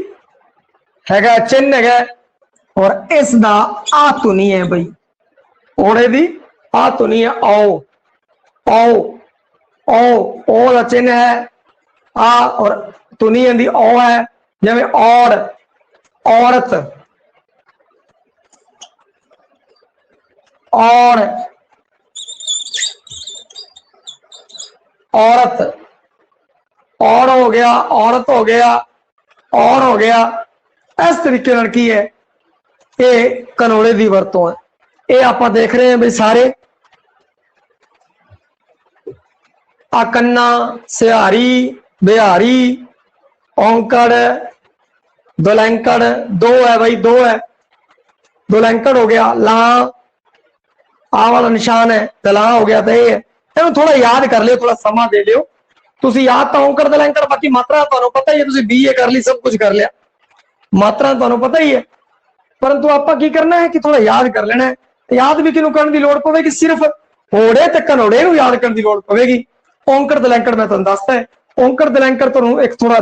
है चिन्ह है, और इसका आ धुनी है भाई, ओड़े दी आ धुनी है, ओ ओ ओ का चिन्ह है आ, और धुनी इनकी ओ है, जिवें और, औरत, और, औरत, और हो गया, औरत हो गया, और हो गया। इस तरीके की है ये कनौड़े की वरतों है। ये आप देख रहे हैं भाई सारे, आ कन्ना, सिहारी, बिहारी, औंकड़, दुलैंकड़, दो है भाई, दो है, दुलैंकड़ हो गया, ला आ वाला निशान है, दला हो गया, तो ये है, थोड़ा याद कर लियो, थोड़ा समा दे लियो। तुसी याद तो औंकड़ दुलैंकड़, बाकी मात्रा तो पता ही है, तुसी बीए कर ली, सब कुछ कर लिया, मात्रा तो पता ही है, परंतु आप की करना है कि थोड़ा याद कर लेना है। याद भी किनू करने की लोड़ पवेगी? सिर्फ घोड़े ते कनौड़े नू याद करने की लोड़ पवेगी। औंकड़ दुलैंकड़ मैं तुहानू दसदा है, औंकड़ दुलैंकड़ तुहानू एक थोड़ा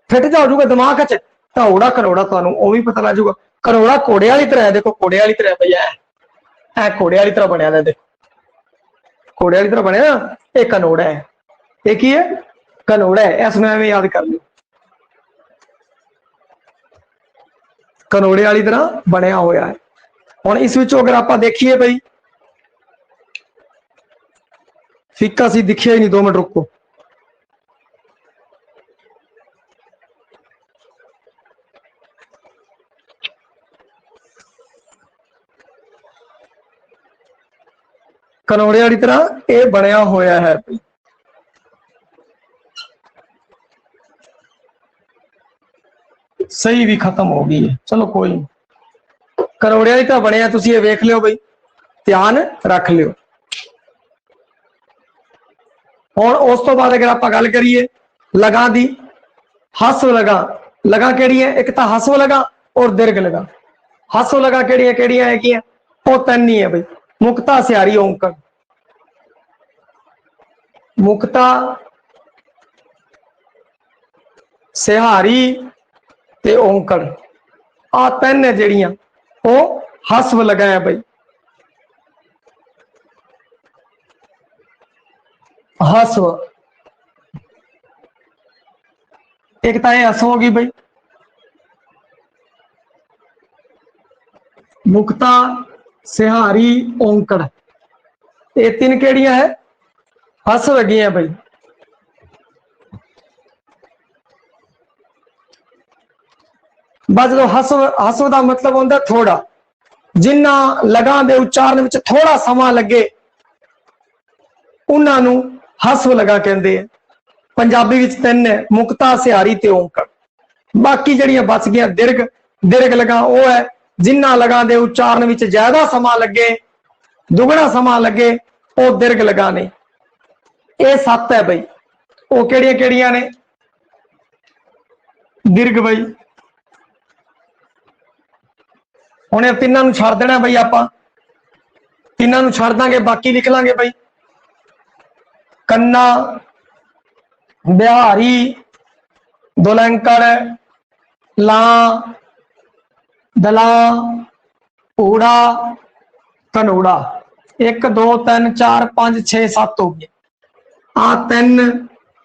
फिट जा हो जाऊगा दिमाग च, घोड़ा कनौड़ा तुहानू वो भी पता लग जाऊगा। कनौड़ा घोड़े वाली तरह है, देखो घोड़े वाली तरह भैया है, घोड़े वाली तरह बनया, देखो घोड़े वाली तरह बनया, ये कनौड़ा है, ये की है? कनौड़ा है। इसमें एवं याद कर लो, कनौड़े वाली तरह बनया होया है। हुण इस विचों अगर आप देखिए भाई, फिक्का सी दिखिया ही नहीं, 2 मिनट रुको, कनौड़े वाली तरह ये बनया होया है। सही भी खत्म हो गई है, चलो कोई नहीं। कनौड़े वाली तरह बनया, तुसी ये वेख लियो बई, ध्यान रख लियो। और उस तो बाद अगर आप गल करिए लगा दी, हस्व लगा, लगा केड़ी है, एक तो हस्व लगा और दीर्घ लगा। हस्व लगा केड़ियां है, वो तीन ही है बई, मुक्ता सिहारी औंकड़। मुक्ता सिहारी ते औंकड़ आ तीन है जड़ियां वो हस्व लगा है बई। हस्व एक तो यह हस्व होगी बई, मुक्ता सिहारी औंकड़, ये तीन केड़ियां है हस्व लगी है बई। बस जो हस्व, हस्व का मतलब होता थोड़ा, जिन्ना लगा दे उच्चारण में थोड़ा समा लगे उन्होंने हस्व लगा कहते हैं। पंजाबी विच तीन है, मुक्ता सिहारी ते औंकड़। बाकी जड़ियां बच गई दीर्घ, दीर्घ लगा वो है जिन्ना लगा दे उच्चारण में ज्यादा समा लगे, दुगना समा लगे, वो दीर्घ लगा ने। ये 7 है बई, वो केड़ियां ने दीर्घ बई। हुणे तीनों छड़ देना बई, आप तीनों छड़ देंगे, बाकी लिख लांगे बई। कन्ना, बिहारी, दुलंकड़, ला, दला, ऊड़ा, कनूड़ा। 1 2 3 4 5 6 7 हो गए। आ 3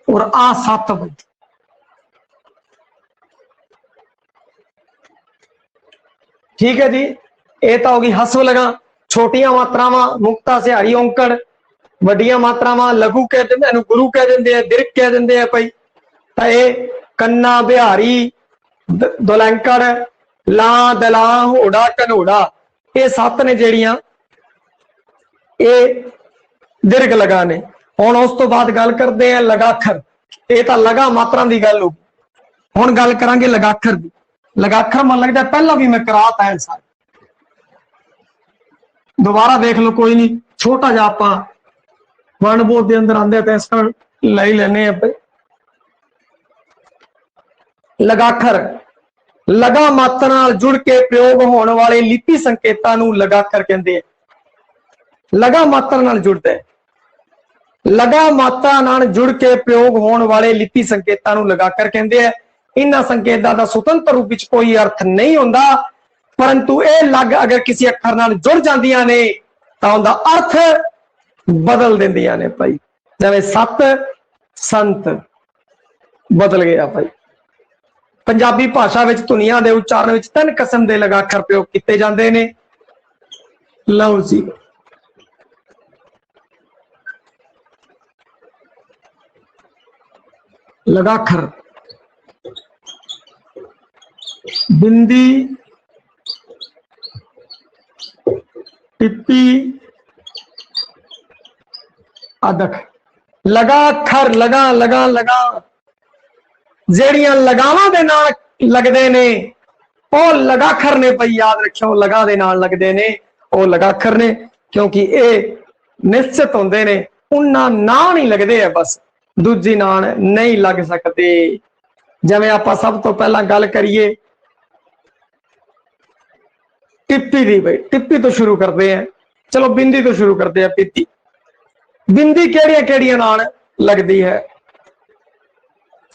और आ 7 बई। ठीक है जी, ये तो होगी हस्व लगा। छोटिया मात्रावां मुक्ता सिहारी औंकड़, वड्डियां मात्रावां लघु कह देंगे, गुरु कह देंगे, दीर्घ कह देंगे है भाई। तो ये कन्ना, बिहारी, दुलंकड़, ला, दला, होड़ा, कनोड़ा, ये 7 ने जड़ियां ये दीर्घ लगा ने। हुण उस तो बाद गल करते हैं लगाखर। ये तो लगा मात्रा की गल होगी। हुण गल करांगे लगाखर की। लगाखर मन लगता पहला भी मैं कराता है सारे, दोबारा देख लो कोई नहीं। छोटा जा आप वर्ण बोध के अंदर आंदे तो इसका ले ही लेने पे। लगाखर लगा मात्रा नाल जुड़ के प्रयोग होने वाले लिपि संकेतां नूं लगाखर कहंदे हैं। लगा मात्रा नाल जुड़दा है, लगा मात्रा नाल जुड़ के प्रयोग होने वाले लिपि संकेतां नूं लगाखर कहंदे हैं। इन्हां संकेतां दा सुतंत्र रूप विच कोई अर्थ नहीं हुंदा, परंतु यह लग अगर किसी अखर नाल जुड़ जांदियां ने तां उहदा अर्थ बदल देंदियां ने भाई। जिवें सत संत बदल गया भाई। पंजाबी भाषा विच धुनियां दे उच्चारण विच 3 किस्म दे लगाखर प्रयोग किए जाते हैं। लो जी, लगाखर बिंदी, टिप्पी, अदख। लगाखर लगा लगा लगा जेड़ियां लगावां दे नाल लगदे ने ओ लगाखर ने भाई, याद रखियो लगा दे नाल लगदे ने ओ लगाखर ने, क्योंकि ये निश्चित होंदे ने। उन्ना ना नहीं लगदे है, बस दूजी नाल नहीं लग सकते। जिवें आपां सब तो पहला गल करिए टिप्पी दी भाई, टिप्पी तो शुरू करते हैं। चलो बिंदी तो शुरू करते हैं। पित्ती बिंदी केड़ियां केड़ियां नाल लगदी है,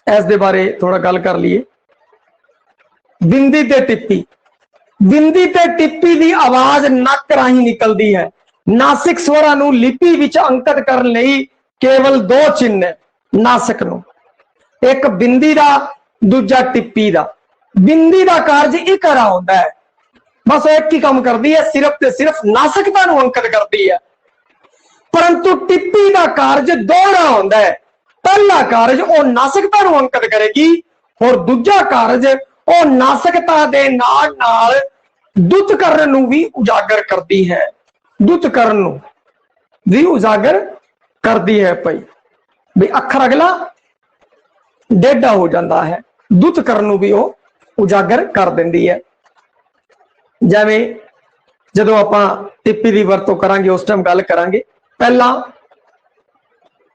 इस दे बारे थोड़ा गल कर लिए। बिंदी ते टिप्पी, बिंदी ते टिप्पी दी आवाज नक राही निकलती है। नासिक स्वरां नूं लिपि विच अंकित करन लई केवल 2 चिन्ह है नासिक नूं, एक बिंदी दा, दूजा टिप्पी दा। बिंदी दा कारज इकरा होंदा है, बस एक ही काम करती है, सिर्फ ते सिर्फ नासिकता नूं अंकित करती है। परंतु टिप्पी का कारज दोहरा होंदा है। पहला कारज वो नासिकता नूं अंकित करेगी और दूजा कारज वो नासिकता दे नाल नाल दुत करण नूं भी उजागर करती है। दुत करण नूं, भी उजागर करती है भाई, भी अखर अगला डेढ़ा हो जाता है, दुत करन भी वो उजागर कर देंदी है। जिवें जदों आपां टिप्पी की वरतों करांगे उस टाइम गल करांगे। पहला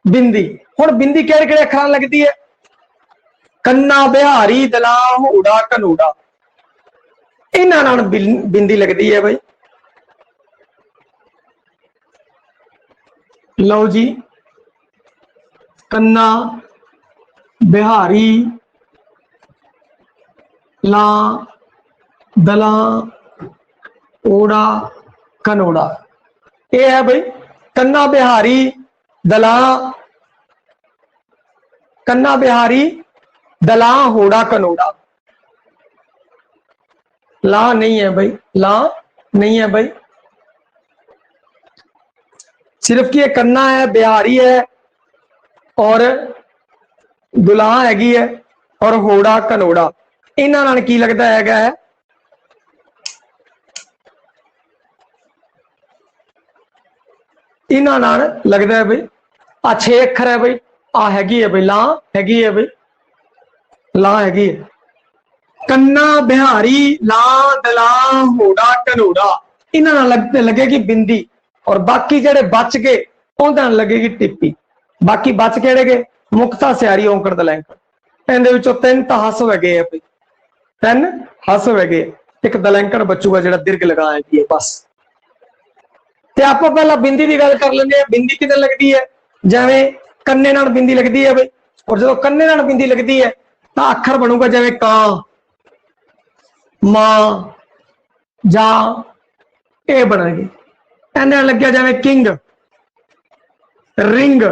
बिंदी, हुण बिंदी किहड़े किहड़े अखरां लगदी है? कन्ना बिहारी दला होड़ा कनूड़ा, इन्हां नाल बिंदी लगदी है भाई। लो जी, कन्ना बिहारी ला दला ओड़ा कनोड़ा, ये है भाई कन्ना बिहारी दला, कन्ना बिहारी दला होड़ा कनोड़ा। ला नहीं है भाई, ला नहीं है भाई, सिर्फ कि कन्ना है, बिहारी है और दुल्हा हैगी है और होड़ा कनोड़ा, इन्हां नाल की लगता है? इन्हां नाल लगता है भाई आ 6 अखर है भाई, आ हैगी है भाई ला, हैगी है भाई ला, हैगी है। कन्ना बिहारी ला दला होड़ा कनोड़ा, इन्हां नाल लगेगी बिंदी, और बाकी जेडे बच गए उन्हां नाल लगेगी टिप्पी। बाकी बच केड़े गए? मुक्ता सियारी औंकड़ दलैंकड़, इहदे विचों 3 तां हस्व हैगे आ भाई, 3 हस्व हैगे, एक दलैंकड़ बचूगा जेड़ा दीर्घ लगा है बस। ते आपां पहला बिंदी की गल कर लेंगे। बिंदी किधर लगती है? जिवें कन्ने नाल बिंदी लगती है भाई, और जो कन्ने नाल बिंदी लगती है तो अखर बनूगा जिवें का, मां, जा, ए बनेगी। इन्हें लग्या जिवें किंग, रिंग,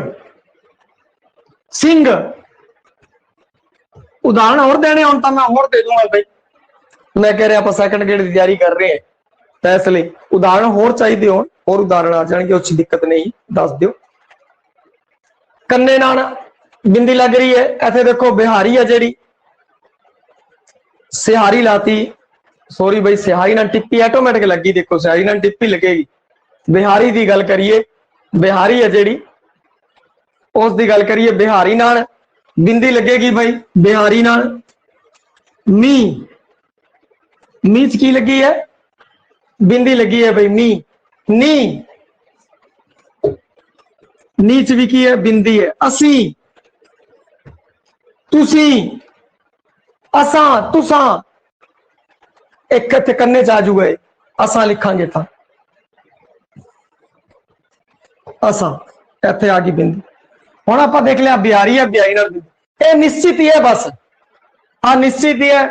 सिंह। उदाहरण और देने हो तो मैं और दे दूंगा भाई, मैं कह रहा आप सैकंड ग्रेड की तैयारी कर रहे हैं तो इसलिए उदाहरण होर चाहिए हो, और उदाहरण आ जाएंगे, उसकी दिक्कत नहीं, दस दियो। कन्ने नाल बिंदी लग रही है, ऐसे देखो बिहारी है जेड़ी, सिहारी लाती, सॉरी भाई सिहारी नाल टिप्पी ऑटोमैटिक लगी, देखो सिहारी नाल टिप्पी लगेगी। बिहारी की गल करिए, बिहारी है जेड़ी उसकी गल करिए, बिहारी नाल बिंदी लगेगी भाई, बिहारी नाल। मी, मी च की लगी है? बिंदी लगी है भाई मी। नी, नीच भी की है? बिंदी है। असी, तुसी, असा, तुसा, एक इत्थे कन्ने च आ जाऊगा, असा लिखांगे था, असा, इत्थे आ गई बिंदी। हुण आपां देख लिया बिहारी है, बिहारी नाल बिंदी, ये निश्चित ही है बस, हाँ निश्चित ही है।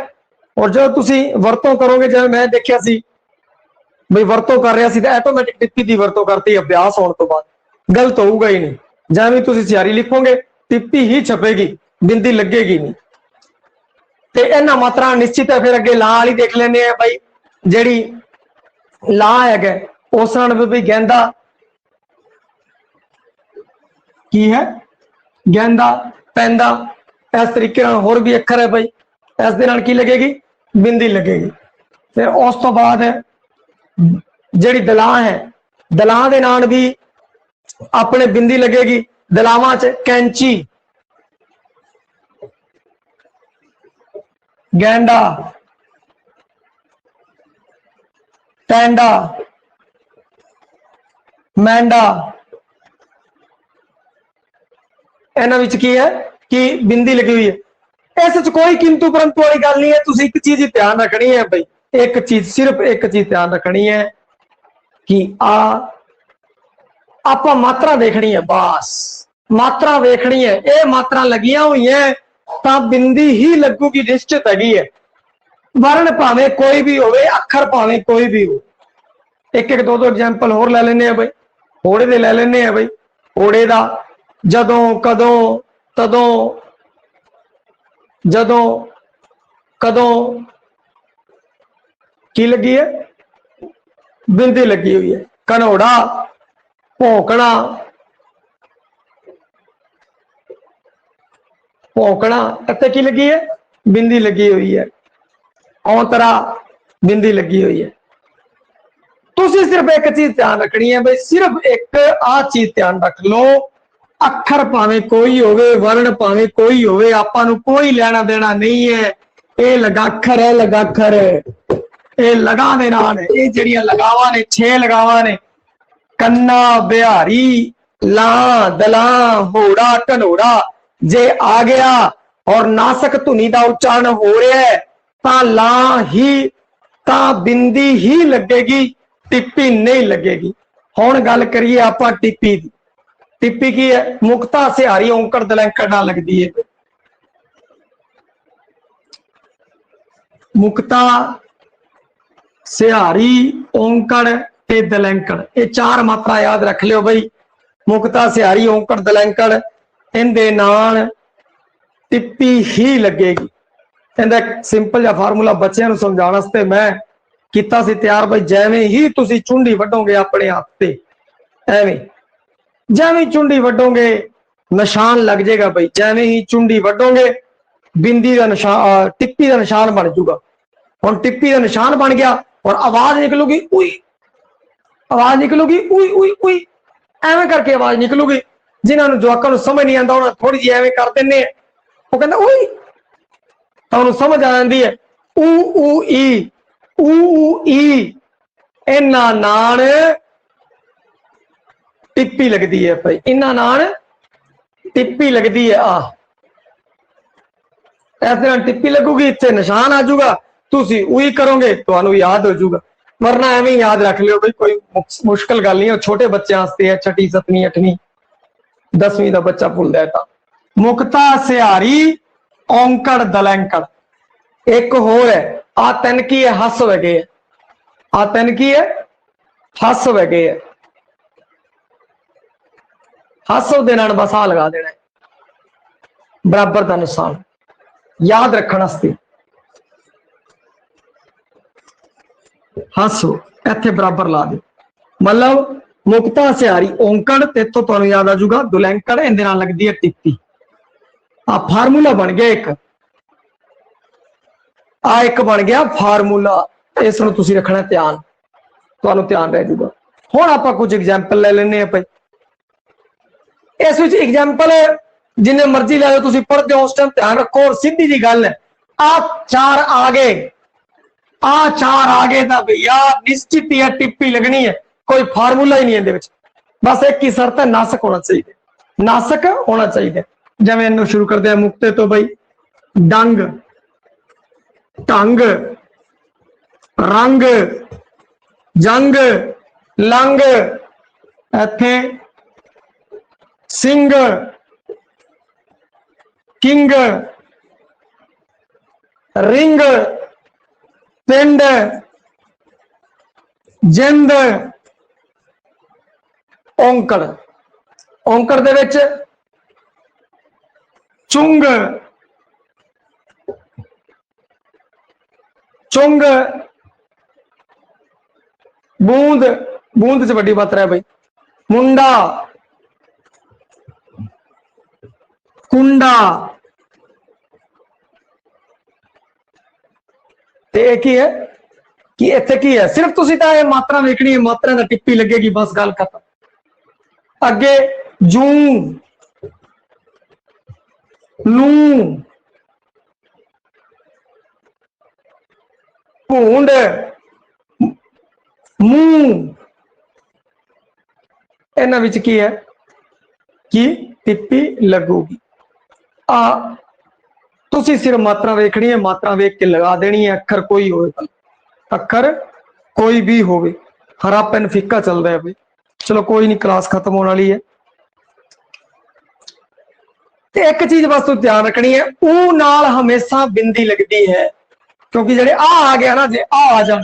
और जो तुसी वरतों करोगे, जिवें मैं देखिया सी भाई वरतों कर रहा सी तो ऑटोमैटिक टिप्पी की वरतों करती, अभ्यास होने तो बाद गलत होगा ही नहीं। जिवें तुसी सियारी लिखोगे टिप्पी ही छपेगी, बिंदी लगेगी नहीं। ते इन्हां मात्रा निश्चित है। फिर अगे ला वाली देख लेने हैं भाई, जेड़ी ला है उस नाल भी गेंदा की है, गेंदा पैंदा, इस तरीके होर भी अखर है भाई, इस दे नाल की लगेगी? बिंदी लगेगी। फिर उस तो बाद जेड़ी दलां है, दलां दे नाल भी अपने बिंदी लगेगी। दलावां च कैंची, गेंडा, टैंडा, मैंडा, इन्हां विच की है कि बिंदी लगी हुई है। इस कोई किंतु परंतु वाली गल नहीं है। तुसीं एक चीज ही ध्यान रखनी है भाई, एक चीज, सिर्फ एक चीज ध्यान रखनी है कि आपां मात्रा देखनी है, बस मात्रा देखनी है। ये मात्रा लगियां हुई है तो बिंदी ही लगूगी, निश्चित हैगी है। वर्ण भावें कोई भी होवे, अखर भावें कोई भी हो। एक एक दो दो एग्जाम्पल होर ले लेने भाई, होड़े दे ले लेने भाई। होड़े दा जदों कदों तदों जदों कदों की लगी है? बिंदी लगी हुई है। कनौड़ा, भौंकना, भौंकना, इत्थे की लगी है? बिंदी लगी हुई है। औंतरा, बिंदी लगी हुई है। तुसी सिर्फ एक चीज ध्यान रखनी है भाई, सिर्फ एक आ चीज ध्यान रख लो, अखर भावे कोई होवे, वर्ण भावे कोई होवे, आपां नूं कोई लेना देना नहीं है। ये लगाखर है, लगाखर ये लगा दे नाल है, ये जड़ियां लगावां ने 6 लगावां ने, कन्ना बिहारी ला दला होड़ा घनोड़ा, जे आ गया और नासक धुनी का उच्चारण हो रहा है ता ला ही, ता बिंदी ही लगेगी, टिप्पी नहीं लगेगी। हुण गल करिए आपां टिप्पी दी। टिप्पी की है? मुक्ता सिहारी औंकड़ दलैंकड़ नाल लगदी है। मुक्ता सिहारी औंकड़ ते दलैंकड़, ये 4 मात्रा याद रख लियो बई। मुक्ता सिहारी औंकड़ दलैंकड़, इहदे नाल टिप्पी ही लगेगी। इहदा सिंपल जिहा फार्मूला बच्चों को समझाने वास्ते मैं किया सी तैयार बई, जिवें ही तुसीं चुंडी वड्डोगे अपने हाथ से, एवें जिवें चुंडी वड्डोगे निशान लग जाएगा बई, जिवें ही चुंडी वड्डोगे बिंदी का निशान, टिप्पी का निशान बन जूगा। हुण टिप्पी का निशान बन गया और आवाज निकलूगी उई, आवाज निकलूगी उई उई उई, एवें करके आवाज निकलूगी। जिन्होंने जवाकों समझ नहीं आता उन्होंने थोड़ी जी एवें कर देने, वो कहता उई, तो उन्होंने समझ आ जाती है ऊ ऊ ई, ऊ ऊ ई, इन्हां नाल टिप्पी लगती है भाई, इन्हां नाल टिप्पी लगती है। ऐसे टिप्पी लगूगी, इत्थे निशान आ जाऊगा, तुसी उई करोगे तो याद हो जाऊगा, वरना एवं याद रख लियो भाई, कोई मुश्किल गल नहीं है। छोटे बच्चे वास्ते है, 6वीं 7वीं 8वीं 10वीं का बच्चा भूलता है। मुक्ता सिहारी औंकड़ दलैंकड़, एक होर है आ 3 की है, हस वगे है, आ 3 की है, हस वगे है, हस दे नाल बस आ लगा देना है, बराबर का निशान याद रखने वास्ते। हसो इत्थे बराबर ला दो, मतलब मुक्ता सिहारी औंकड़ ते तो तुहानूं याद आ जाऊगा दुलैंकड़, इहदे नाल लगदी है टिप्पी। आ फार्मूला बन गया एक, आ एक बन गया फार्मूला, इस नूं तुसीं रखना ध्यान, तुहानूं ध्यान रह जाऊगा। हुण आपां कुछ एग्जाम्पल ले लैने पई, इस विच एग्जाम्पल जिन्ने मर्जी लै लो, तुसीं पढ़दे हो उस टाइम ध्यान रखो। और सीधी जी गल है, आ 4 आ गए, आ 4 आ गए तो भैया निश्चित ही है टिप्पी लगनी है, कोई फार्मूला ही नहीं है। बस एक ही शर्त है, नासक होना चाहिए, नासक होना चाहिए। जिवें इन्हू शुरू करते हैं मुक्ते तो बई, डंग ढंग रंग जंग लंग, इत्थे सिंह किंग रिंग पिंड जिंद औंकड़। औंकड़ दे विच चुंग चुंग, बूंद, बूंद च वड्डी मात्रा है भाई, मुंडा कुंडा, ते की है कि इत्थे की है, सिर्फ तुसीं तां ये मात्रा वेखनी है, मात्रा दा टिप्पी लगेगी, बस गल खत्म। अगे जूं लूं भूंड मूंह, इन्हां विच की है कि टिप्पी लगूगी। तुसी सिर्फ मात्रा वेखनी है, मात्रा वेख के लगा देनी है। अखर कोई हो, अखर कोई भी हो, हरा पेन फिक्का चल रहा है भाई, चलो कोई नहीं, क्लास खत्म होने वाली है। तो एक चीज बस तू ध्यान रखनी है, ऊ नाल हमेशा बिंदी लगती है, क्योंकि जेडे आ गया ना, जे आ जाए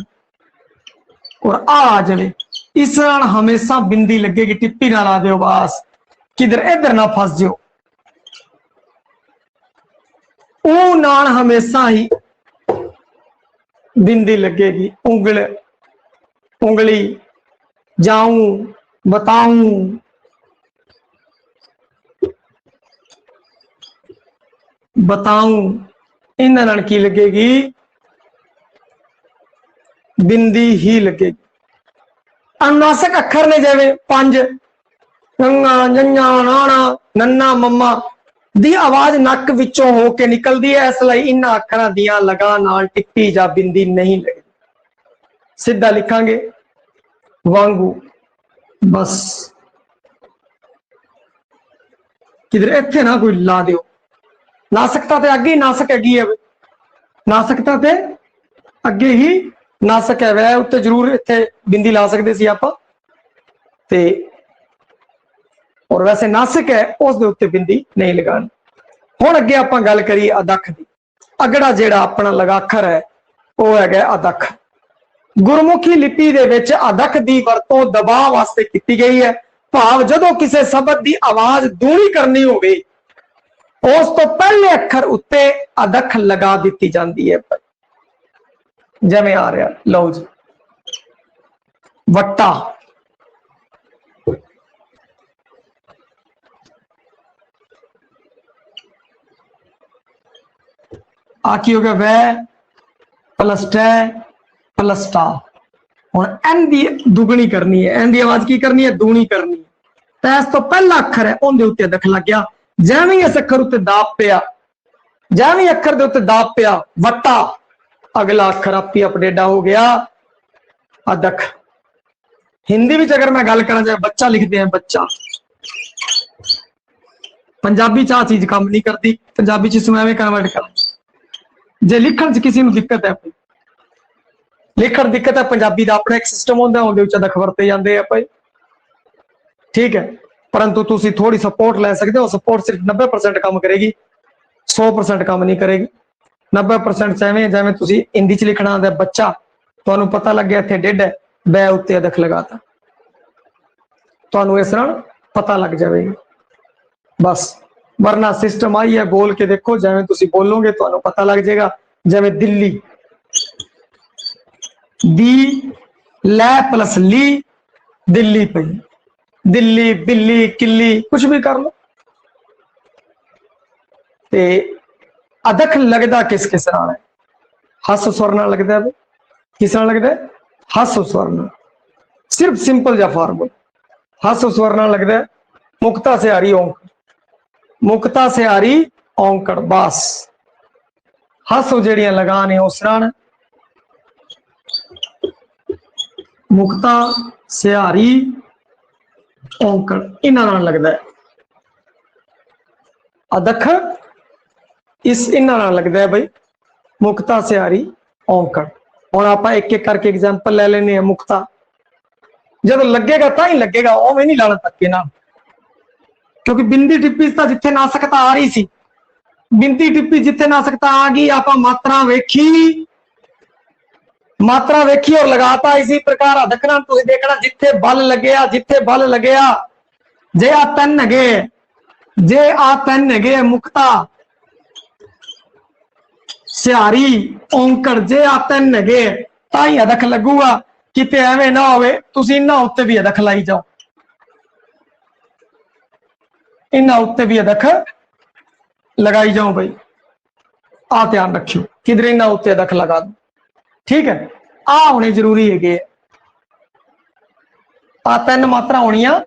और आ जाए, इस नाल हमेशा बिंदी लगेगी, टिप्पी ना ला दो बस, किधर इधर ना फस जाओ। ऊ नाल हमेशा ही बिंदी लगेगी, उंगल उंगली जाऊं बताऊं, बताऊं, इन्हां नाल की लगेगी, बिंदी ही लगेगी। अनुनासिक अखर ने जिवें पंज गंगा जंजा नाना नन्ना मम्मा दी आवाज नक विचों हो के निकलती है, इसलिए इन्हां अखरां दियां लगा नाल टिक्की जां बिंदी नहीं लगदी। सीधा लिखांगे वांगू, बस किधर इत्थे ना कोई ला दिओ। नासकता ते अगे ही नासक हैगी है, नासकता ते अगे ही नासक है। वै उत्ते जरूर इत्थे बिंदी ला सकते सी आपां ते, और वैसे नासिक है उस दे उत्ते बिंदी नहीं लगानी। हुण अगे आपां गल करिए अदख दी। अगड़ा जिहड़ा अपना लगाखर है वह है अदख। गुरमुखी लिपि दे विच अदख दी वरतों दबाव वास्ते की गई है। भाव जदों किसी शब्द की आवाज दूनी करनी होवे उस तो पहले अखर उत्ते अदख लगा दी जाती है। जिवें आ रहा लो जी वट्टा, आ की हो गया वै प्लस टै प्लस टा। हुण एन दी दुगनी करनी है, एन दी आवाज की करनी है दूनी करनी है। तो इस तो पहला अखर है उहदे उत्ते अदख लग गया। जिवें इस अखर उत्ते दाब पिया, जिवें अखर दे उत्ते दाब पिया वट्टा, अगला अखर आपी अपडेटा हो गया अदख। हिंदी में अगर मैं गल करा जाए बच्चा लिखते हैं बच्चा, पंजाबी च आ चीज काम नहीं करती, पंजाबी च इसमें एवें कन्वर्ट कर। जे लिखण च किसी को दिक्कत है, लिखण दिक्कत है, पंजाबी का अपना एक सिस्टम होंदा है, उहदे विच अदख वरते जांदे आ भाई, ठीक है। परंतु तुसी थोड़ी सपोर्ट लै सकते हो। सपोर्ट सिर्फ 90% काम करेगी, 100% काम नहीं करेगी। 90% एवें जिवें तुसी हिंदी च लिखना आंदा बच्चा, तुहानूं पता लग गया इत्थे डिड है, बै उत्ते अदख लगाता, तुहानूं इस नाल पता लग जाएगी बस। वरना सिस्टम आई है, बोल के देखो, जिवें तुसी बोलोगे तुहानूं पता लग जाएगा। जिवें दिल्ली, दी लै प्लस ली दिल्ली पई, दिल्ली बिल्ली किल्ली कुछ भी कर लो। ते अदख लगता किस किस नाल है? हस स्वर नाल लगता है। किस नाल लगता है? हस स्वर नाल। सिर्फ सिंपल जा फार्मूला, हस स्वर नाल लगता है। मुक्ता से हारी औंकड़, मुक्ता से हारी औंकड़, बस हस जड़ियां लगा ने उस नाल मुक्ता सिहारी औंकड़ इन्हां नाल लगदा है। अदख इस इन्हां नाल लगदा है भाई, मुक्ता सिहारी औंकड़। हुण आपां एक एक करके एग्जाम्पल ले लेने हैं। मुक्ता जब लगेगा तां ही लगेगा, उवें नहीं लाना धक्के नाल, क्योंकि बिंदी टिप्पी तां जिथे नासकता आ रही सी, बिंदी टिप्पी जिथे नासकता आ गई, आपां मात्रा वेखी, मात्रा वेखी और लगाता। इसी प्रकार अदख नाल तुसीं देखना जिथे बल लगया, जिथे बल लगया, जे आ तन है, जे आ तन है मुक्ता सिहारी औंकड़, जे आ तन है तां ही अदख लगूगा। किते एवें ना होवे तुसीं इन्हां उत्ते भी अदख लाई जाओ, इन्हां उत्ते भी अदख लगाई जाओ भाई, आ ध्यान रखियो किधर इन्हां उत्ते अदख लगा दो, ठीक है। आ होने जरूरी है, आ तीन मात्रा होनियां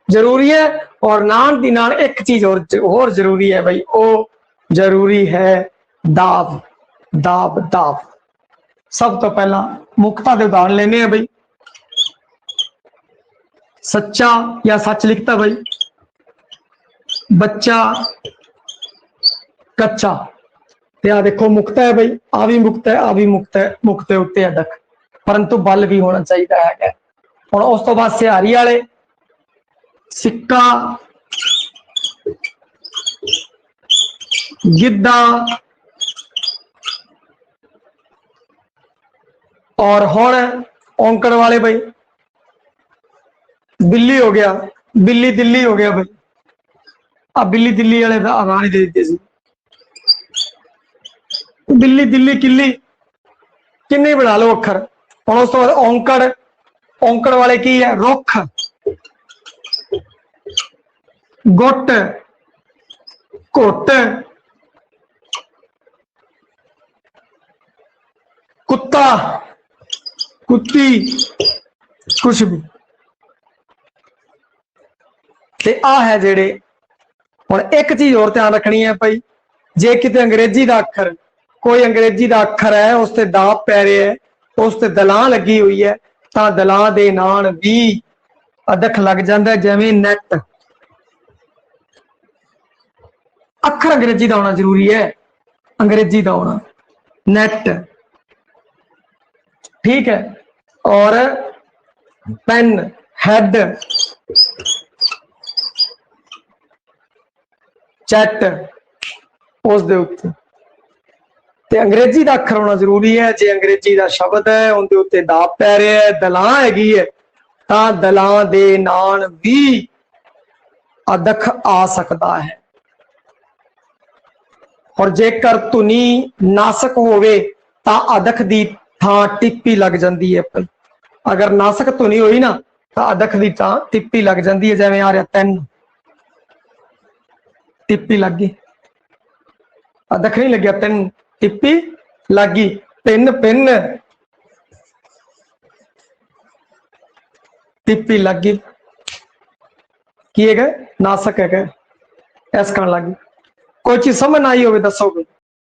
जरूरी है। और नाल दी नाल एक चीज और जरूरी है भाई, ओ जरूरी है दाब, दाब दाब। सब तो पहला मुक्ता के उदाहरण लेने हैं भाई। सच्चा या सच लिखता भाई, बच्चा कच्चा, आ देखो मुक्ता है भाई, आ भी मुक्त है, आ भी मुक्त है, मुक्ते उत्ते अदख, परंतु बल भी होना चाहिए है। और उस तो बाद सिहारी वाले सिक्का, गिद्धा और हुण औंकड़ वाले भाई, बिल्ली हो गया, बिल्ली दिल्ली हो गया भाई। आ बिल्ली दिल्ली वाले आगाह नहीं दे देते सी, बिल्ली दिल्ली किल्ली किन्ने बना लो अखर। और उस तो बाद औंकड़, औंकड़ वाले की है रुख, गुट, घुट, कुत्ता, कुत्ती, कुछ भी ते आ है जेड़े हुण एक चीज होर ध्यान रखनी है भाई, जे किते अंग्रेजी दा अखर, कोई अंग्रेजी दा अखर है उस ते दाब पै रहा है, उस ते दलां लगी हुई है, तां दलां दे नाल भी अदख लग जाता है। जिवें नैट, अखर अंग्रेजी का होना जरूरी है, अंग्रेजी का होना, नैट, ठीक है। और पेन, हैड, चैट, उस दे उत्ते ते अंग्रेजी का अखर होना जरूरी है। जे अंग्रेजी का शब्द है उनके उत्ते दाब पै रहा है, दलां हैगी है, तां दलां दे नाल भी अदख आ सकता है। और जेकर धुनी नासक होवे तां अदख दी थां टिप्पी लग जाती है। अगर नासक धुनी हुई ना तो अदख दी थां टिप्पी लग जाती है। जिवें आ रहा पेन, टिप्पी लग गई, अदख नहीं लग्या, पेन टिप्पी लग गई। पेन पेन टिप्पी लग गई, की है नासक है, इस कारण लग गई। कोई चीज समझ ना आई हो दसोगे।